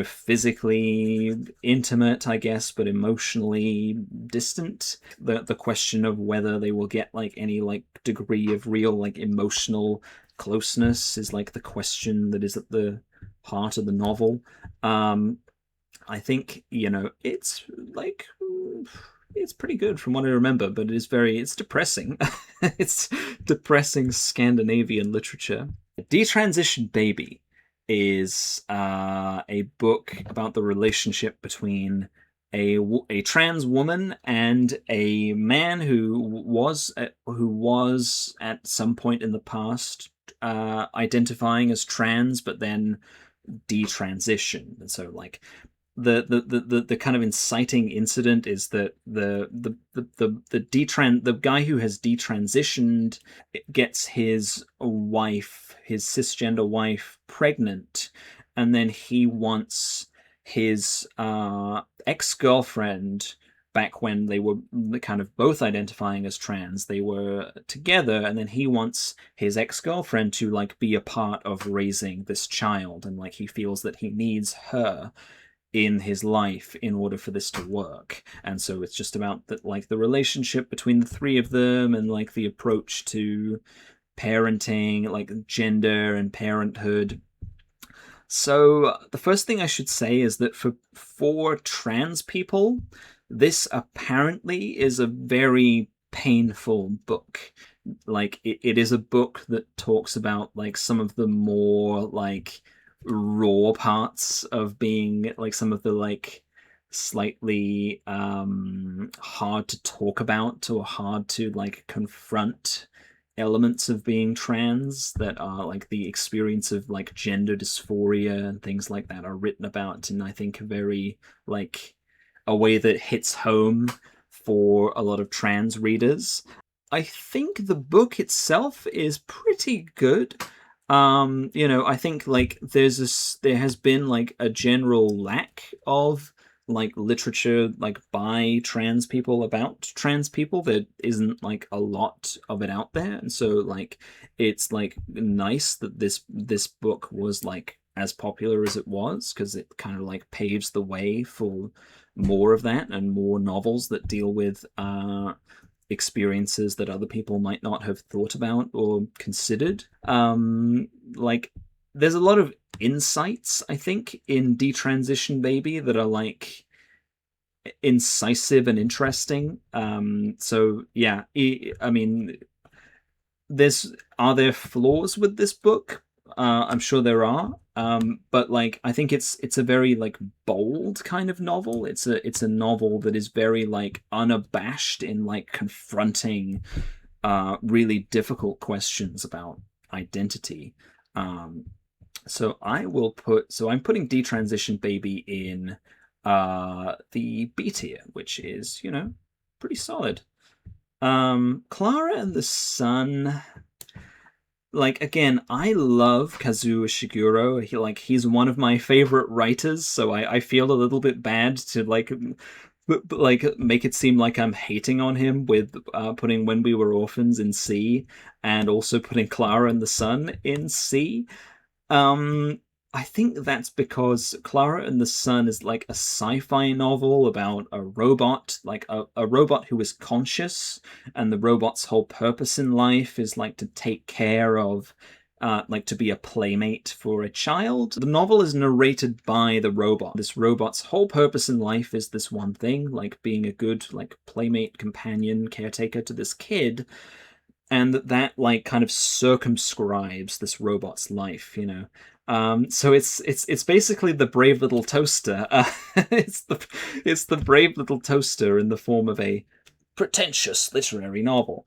physically intimate, I guess, but emotionally distant. The question of whether they will get like any like degree of real like emotional closeness is like the question that is at the heart of the novel. I think it's like it's pretty good from what I remember, but it's depressing. It's depressing Scandinavian literature. Detransition Baby is a book about the relationship between a trans woman and a man who was at some point in the past identifying as trans, but then detransitioned. And so like the kind of inciting incident is that the guy who has detransitioned gets his cisgender wife pregnant, and then he wants his ex-girlfriend back when they were kind of both identifying as trans, they were together, and then he wants his ex-girlfriend to like be a part of raising this child, and like he feels that he needs her in his life in order for this to work. And so it's just about that, like the relationship between the three of them, and like the approach to parenting, like gender and parenthood. So the first thing I should say is that for trans people, this apparently is a very painful book. Like it is a book that talks about like some of the more like raw parts of being like some of the like slightly hard to talk about or hard to like confront elements of being trans, that are like the experience of like gender dysphoria and things like that are written about in, I think, a very like a way that hits home for a lot of trans readers. I think the book itself is pretty good. I think like there has been like a general lack of like literature like by trans people about trans people. There isn't like a lot of it out there, and so like it's like nice that this book was like as popular as it was, because it kind of like paves the way for more of that and more novels that deal with experiences that other people might not have thought about or considered. Like there's a lot of insights, I think, in Detransition Baby that are like incisive and interesting. So yeah, I mean, are there flaws with this book? I'm sure there are. But like I think it's a very like bold kind of novel. It's a novel that is very like unabashed in like confronting really difficult questions about identity. So I'm putting Detransition Baby in the B tier, which is, pretty solid. Klara and the Sun. Like again, I love Kazuo Ishiguro. He's one of my favorite writers, so I feel a little bit bad to like make it seem like I'm hating on him with putting When We Were Orphans in C, and also putting Klara and the Sun in C. Um, I think that's because Klara and the Sun is like a sci-fi novel about a robot, like a robot who is conscious, and the robot's whole purpose in life is like to take care of, like to be a playmate for a child. The novel is narrated by the robot. This robot's whole purpose in life is this one thing, like being a good like playmate, companion, caretaker to this kid, and that like kind of circumscribes this robot's life, so it's basically the brave little toaster. It's the brave little toaster in the form of a pretentious literary novel,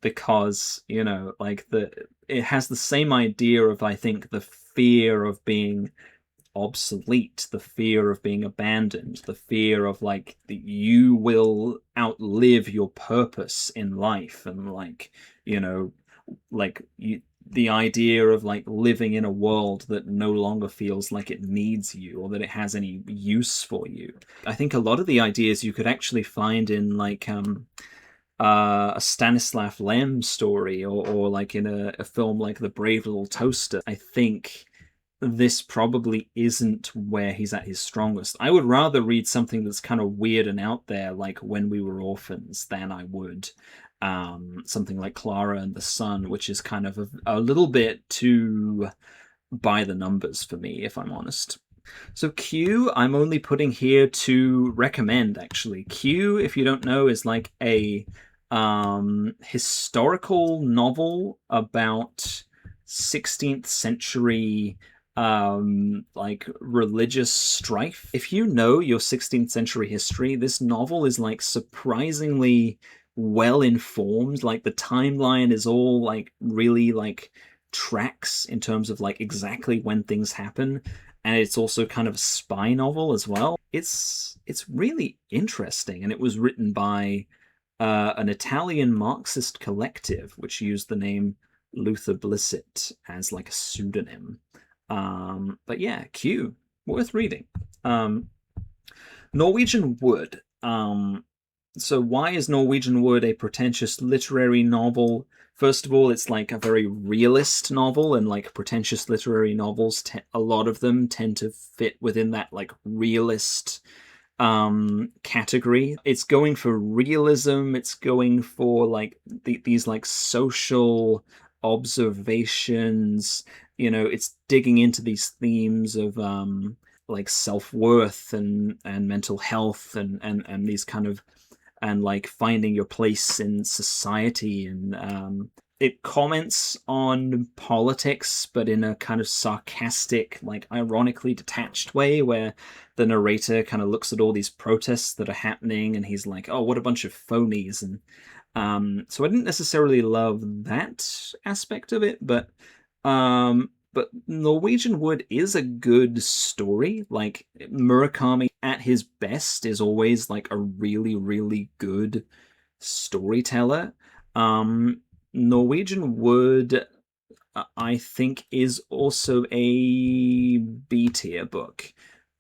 because like it has the same idea of, I think, the fear of being obsolete, the fear of being abandoned, the fear of like that you will outlive your purpose in life, and like the idea of like living in a world that no longer feels like it needs you or that it has any use for you. I think a lot of the ideas you could actually find in like a Stanislav Lem story, or like in a film like The Brave Little Toaster. I think this probably isn't where he's at his strongest. I would rather read something that's kind of weird and out there, like When We Were Orphans, than I would something like Klara and the Sun, which is kind of a little bit too by the numbers for me, if I'm honest. So Q, I'm only putting here to recommend, actually. Q, if you don't know, is like a historical novel about 16th century like religious strife. If you know your 16th century history, this novel is like surprisingly well informed. Like the timeline is all like really like tracks in terms of like exactly when things happen, and it's also kind of a spy novel as well. It's really interesting, and it was written by an Italian Marxist collective which used the name Luther Blissett as like a pseudonym. But yeah, Q, worth reading. Norwegian Wood. So why is Norwegian Wood a pretentious literary novel? First of all, it's like a very realist novel, and like pretentious literary novels, a lot of them tend to fit within that like realist category. It's going for realism, it's going for like these like social observations, it's digging into these themes of like self-worth and mental health and these kind of, and like finding your place in society, and it comments on politics, but in a kind of sarcastic, like ironically detached way, where the narrator kind of looks at all these protests that are happening, and he's like, "Oh, what a bunch of phonies!" And so I didn't necessarily love that aspect of it, but Norwegian Wood is a good story. Like Murakami at his best is always like a really, really good storyteller. Norwegian Wood, I think, is also a B tier book.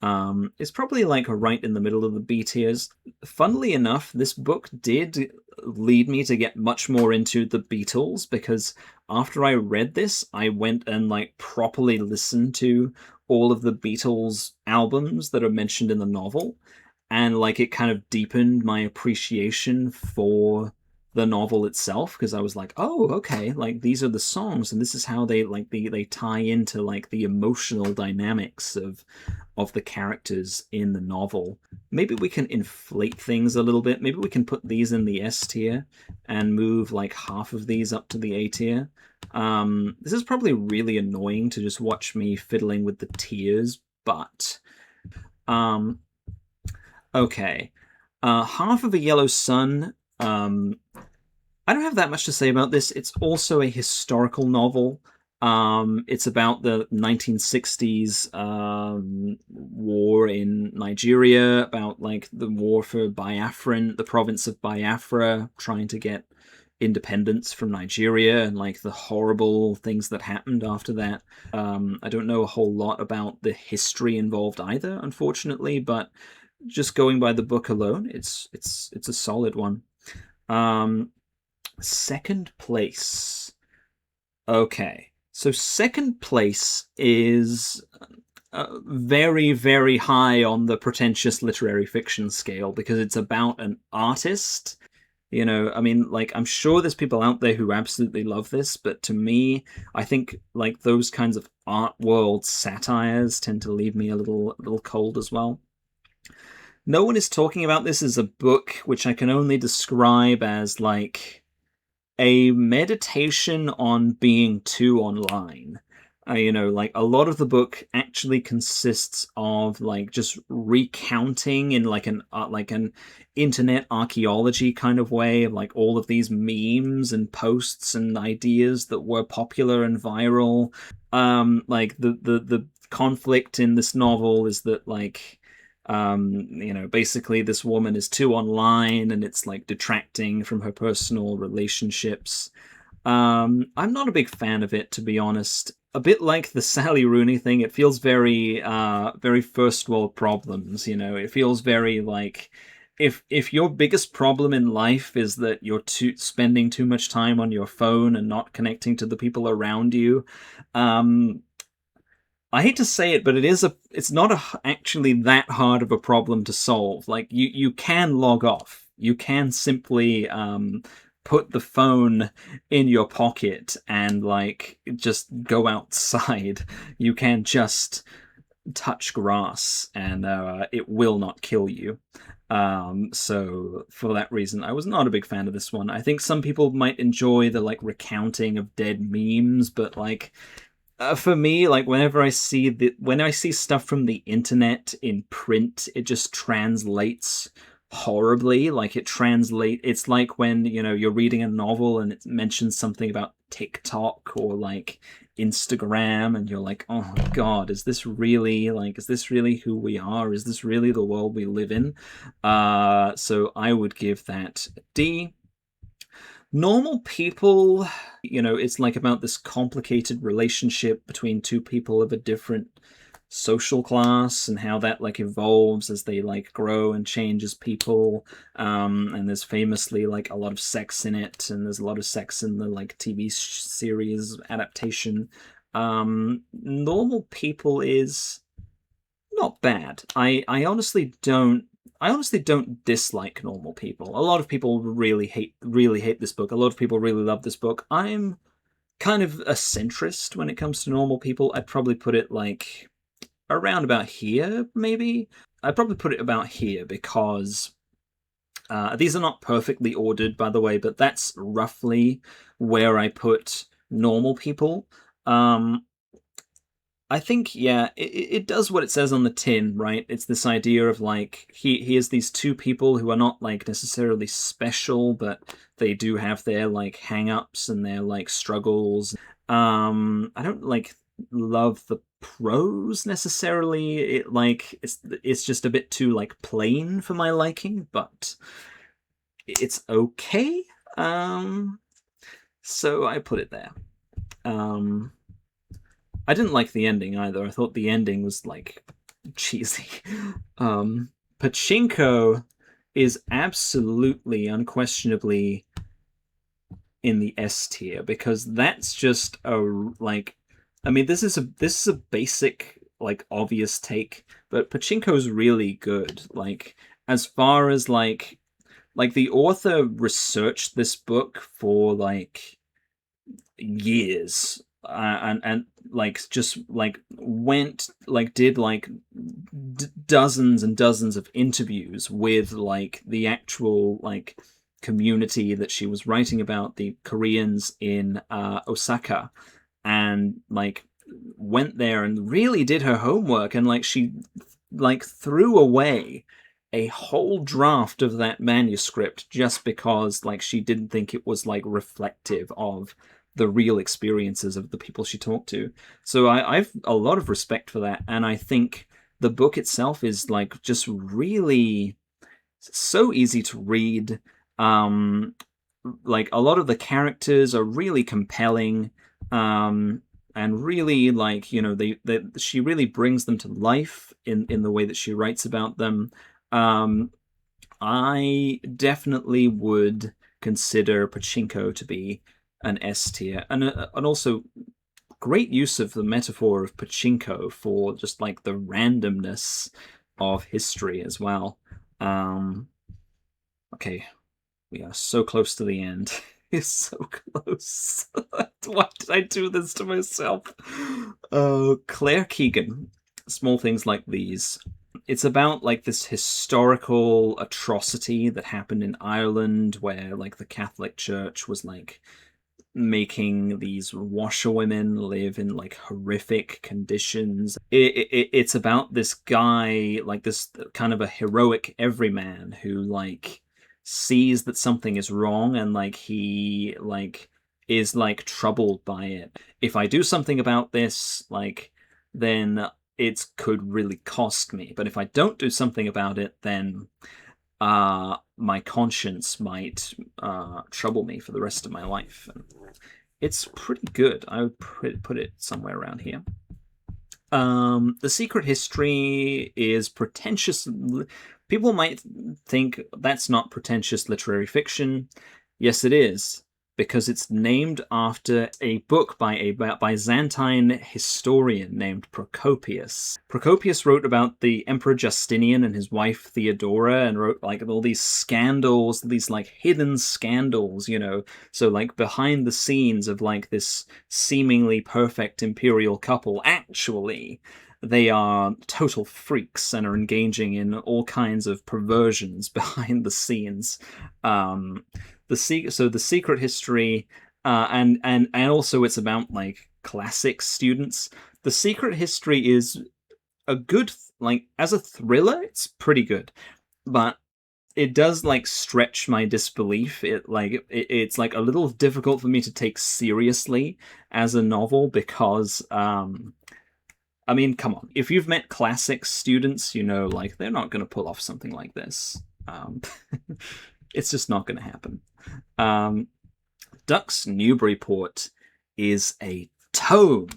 It's probably like right in the middle of the B tiers. Funnily enough, this book did lead me to get much more into the Beatles, because after I read this, I went and like properly listened to all of the Beatles albums that are mentioned in the novel, and like it kind of deepened my appreciation for the novel itself, because I was like, oh, okay, like these are the songs, and this is how they tie into like the emotional dynamics of the characters in the novel. Maybe we can inflate things a little bit. Maybe we can put these in the S tier and move like half of these up to the A tier. This is probably really annoying to just watch me fiddling with the tiers, but okay. Half of a Yellow Sun. I don't have that much to say about this. It's also a historical novel. It's about the 1960s war in Nigeria, about like the war for Biafran, the province of Biafra, trying to get independence from Nigeria, and like the horrible things that happened after that. I don't know a whole lot about the history involved either, unfortunately, but just going by the book alone, it's a solid one. Second place. Okay. So second place is very, very high on the pretentious literary fiction scale, because it's about an artist. I mean, like, I'm sure there's people out there who absolutely love this, but to me, I think like those kinds of art world satires tend to leave me a little cold as well. No one is talking about this as a book, which I can only describe as like a meditation on being too online. Like a lot of the book actually consists of like just recounting in like an internet archaeology kind of way of like all of these memes and posts and ideas that were popular and viral. Like the conflict in this novel is that like basically this woman is too online, and it's like detracting from her personal relationships. I'm not a big fan of it, to be honest. A bit like the Sally Rooney thing, it feels very first world problems. It feels very like if your biggest problem in life is that you're spending too much time on your phone and not connecting to the people around you. I hate to say it, but it's not actually that hard of a problem to solve. Like you can log off. You can simply put the phone in your pocket and like just go outside. You can just touch grass, and it will not kill you. So for that reason, I was not a big fan of this one. I think some people might enjoy the like recounting of dead memes, but like for me, like when I see stuff from the internet in print, it just translates horribly. Like it's like when you're reading a novel and it mentions something about TikTok or like Instagram, and you're like, oh my god, is this really who we are? Is this really the world we live in? So I would give that a D. Normal people, it's like about this complicated relationship between two people of a different social class and how that like evolves as they like grow and change as people. And there's famously like a lot of sex in it, and there's a lot of sex in the like TV series adaptation. Normal People is not bad. I honestly don't dislike Normal People. A lot of people really hate this book. A lot of people really love this book. I'm kind of a centrist when it comes to Normal People. I'd probably put it like around about here, maybe. I'd probably put it about here because these are not perfectly ordered, by the way, but that's roughly where I put Normal People. Um, I think, yeah, it does what it says on the tin, right? It's this idea of like he has these two people who are not like necessarily special, but they do have their like hang-ups and their like struggles. I don't like love the prose necessarily. It's just a bit too like plain for my liking, but it's okay. Um, so I put it there. Um, I didn't like the ending either. I thought the ending was like cheesy. Um, Pachinko is absolutely, unquestionably in the S tier because that's just a like. I mean, this is a basic like obvious take, but Pachinko's really good. Like as far as like the author researched this book for like years and like just like went like did like dozens and dozens of interviews with like the actual like community that she was writing about, the Koreans in Osaka, and like went there and really did her homework, and like she like threw away a whole draft of that manuscript just because like she didn't think it was like reflective of the real experiences of the people she talked to. So I've a lot of respect for that, and I think the book itself is like just really so easy to read. Um, like a lot of the characters are really compelling, and really like she really brings them to life in the way that she writes about them. Um, I definitely would consider Pachinko to be an S tier, and also great use of the metaphor of pachinko for just like the randomness of history as well. Um, okay, we are so close to the end. It's so close. Why did I do this to myself? Oh, Claire Keegan. Small Things Like These. It's about like this historical atrocity that happened in Ireland where like the Catholic Church was like making these washerwomen live in like horrific conditions. It's about this guy, like this kind of a heroic everyman who like sees that something is wrong and like he like is like troubled by it. If I do something about this, like then it could really cost me. But if I don't do something about it, then my conscience might trouble me for the rest of my life. And it's pretty good. I would put it somewhere around here. The Secret History is pretentious. People might think that's not pretentious literary fiction. Yes, it is, because it's named after a book by a Byzantine historian named Procopius. Procopius wrote about the Emperor Justinian and his wife Theodora, and wrote like all these scandals, these like hidden scandals, so like behind the scenes of like this seemingly perfect imperial couple, actually they are total freaks and are engaging in all kinds of perversions behind the scenes. The Secret History, and also it's about like classic students. The Secret History is a good, like as a thriller, it's pretty good, but it does like stretch my disbelief. It's like a little difficult for me to take seriously as a novel because I mean, come on. If you've met classics students, like they're not going to pull off something like this. Um, it's just not going to happen. Duck's Newburyport is a tome,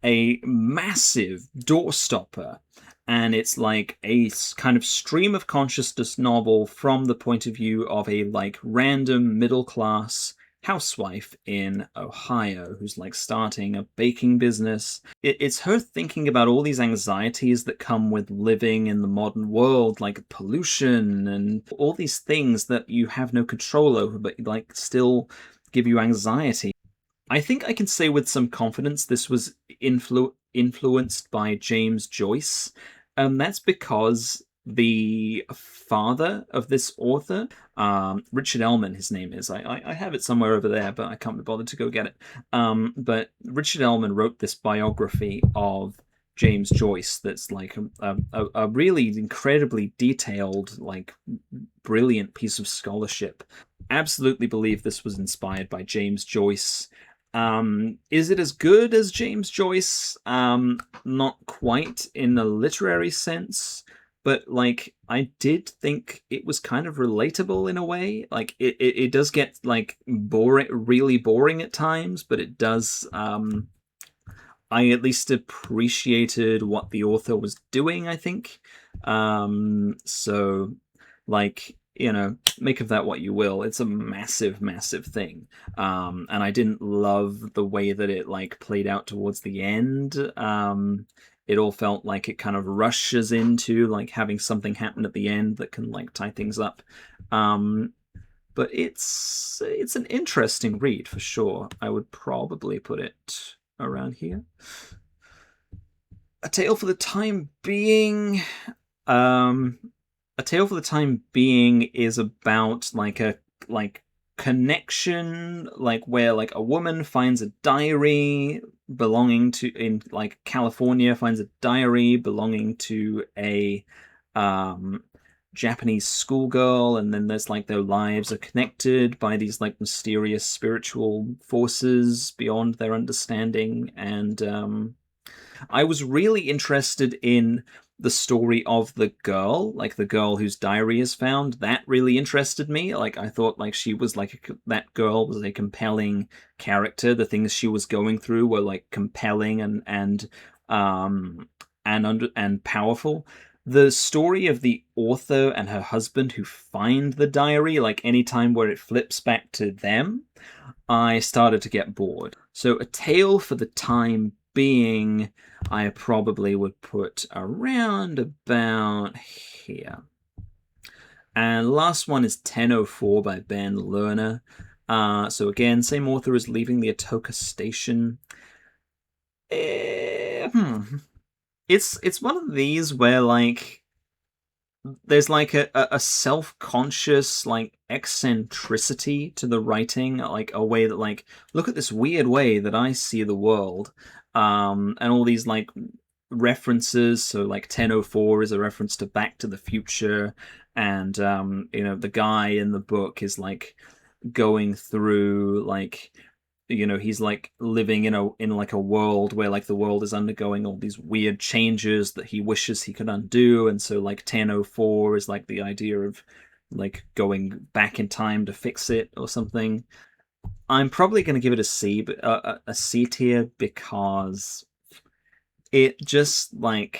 a massive doorstopper, and it's like a kind of stream of consciousness novel from the point of view of a like random middle class housewife in Ohio who's like starting a baking business. It's her thinking about all these anxieties that come with living in the modern world, like pollution and all these things that you have no control over, but like still give you anxiety. I think I can say with some confidence this was influenced by James Joyce. That's because the father of this author, Richard Ellman, his name is. I have it somewhere over there, but I can't be bothered to go get it. But Richard Ellman wrote this biography of James Joyce that's like a really incredibly detailed, like brilliant piece of scholarship. Absolutely believe this was inspired by James Joyce. Is it as good as James Joyce? Not quite in a literary sense, but like I did think it was kind of relatable in a way. Like it does get like boring, really boring at times, but it does. I at least appreciated what the author was doing, I think. So like, you know, make of that what you will. It's a massive, massive thing. And I didn't love the way that it like played out towards the end. It all felt like it kind of rushes into like having something happen at the end that can like tie things up. But it's an interesting read for sure. I would probably put it around here. A Tale for the Time Being. A Tale for the Time Being is about like a connection, like where like a woman finds a diary belonging to in like California, finds a diary belonging to a Japanese schoolgirl, and then there's like their lives are connected by these like mysterious spiritual forces beyond their understanding. And I was really interested in the story of the girl, like the girl whose diary is found. That really interested me. Like I thought like she was like that girl was a compelling character. The things she was going through were like compelling and powerful. The story of the author and her husband who find the diary, like any time where it flips back to them, I started to get bored. So A Tale for the Time Being, I probably would put around about here. And last one is 10:04 by Ben Lerner. So again, same author as Leaving the Atocha Station. It's one of these where like there's like a self-conscious like eccentricity to the writing, like a way that like look at this weird way that I see the world, and all these like references. So like 10:04 is a reference to Back to the Future, and you know the guy in the book is like going through like, you know, he's like living in like a world where like the world is undergoing all these weird changes that he wishes he could undo, and so like 10:04 is like the idea of like going back in time to fix it or something. I'm probably going to give it a C, but a C tier, because it just like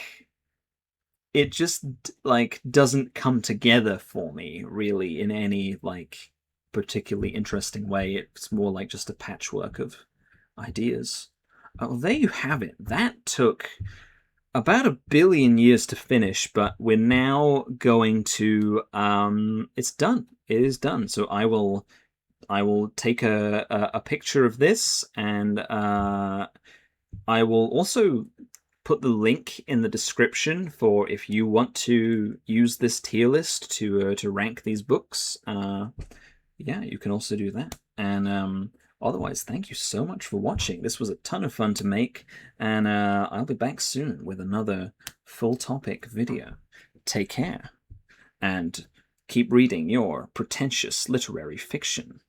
doesn't come together for me really in any like particularly interesting way. It's more like just a patchwork of ideas. Oh, there you have it. That took about 1 billion years to finish, but we're now going to it's done. It is done. So I will take a picture of this, and I will also put the link in the description for if you want to use this tier list to rank these books. Yeah, you can also do that. And otherwise, thank you so much for watching. This was a ton of fun to make, and I'll be back soon with another full topic video. Take care, and keep reading your pretentious literary fiction.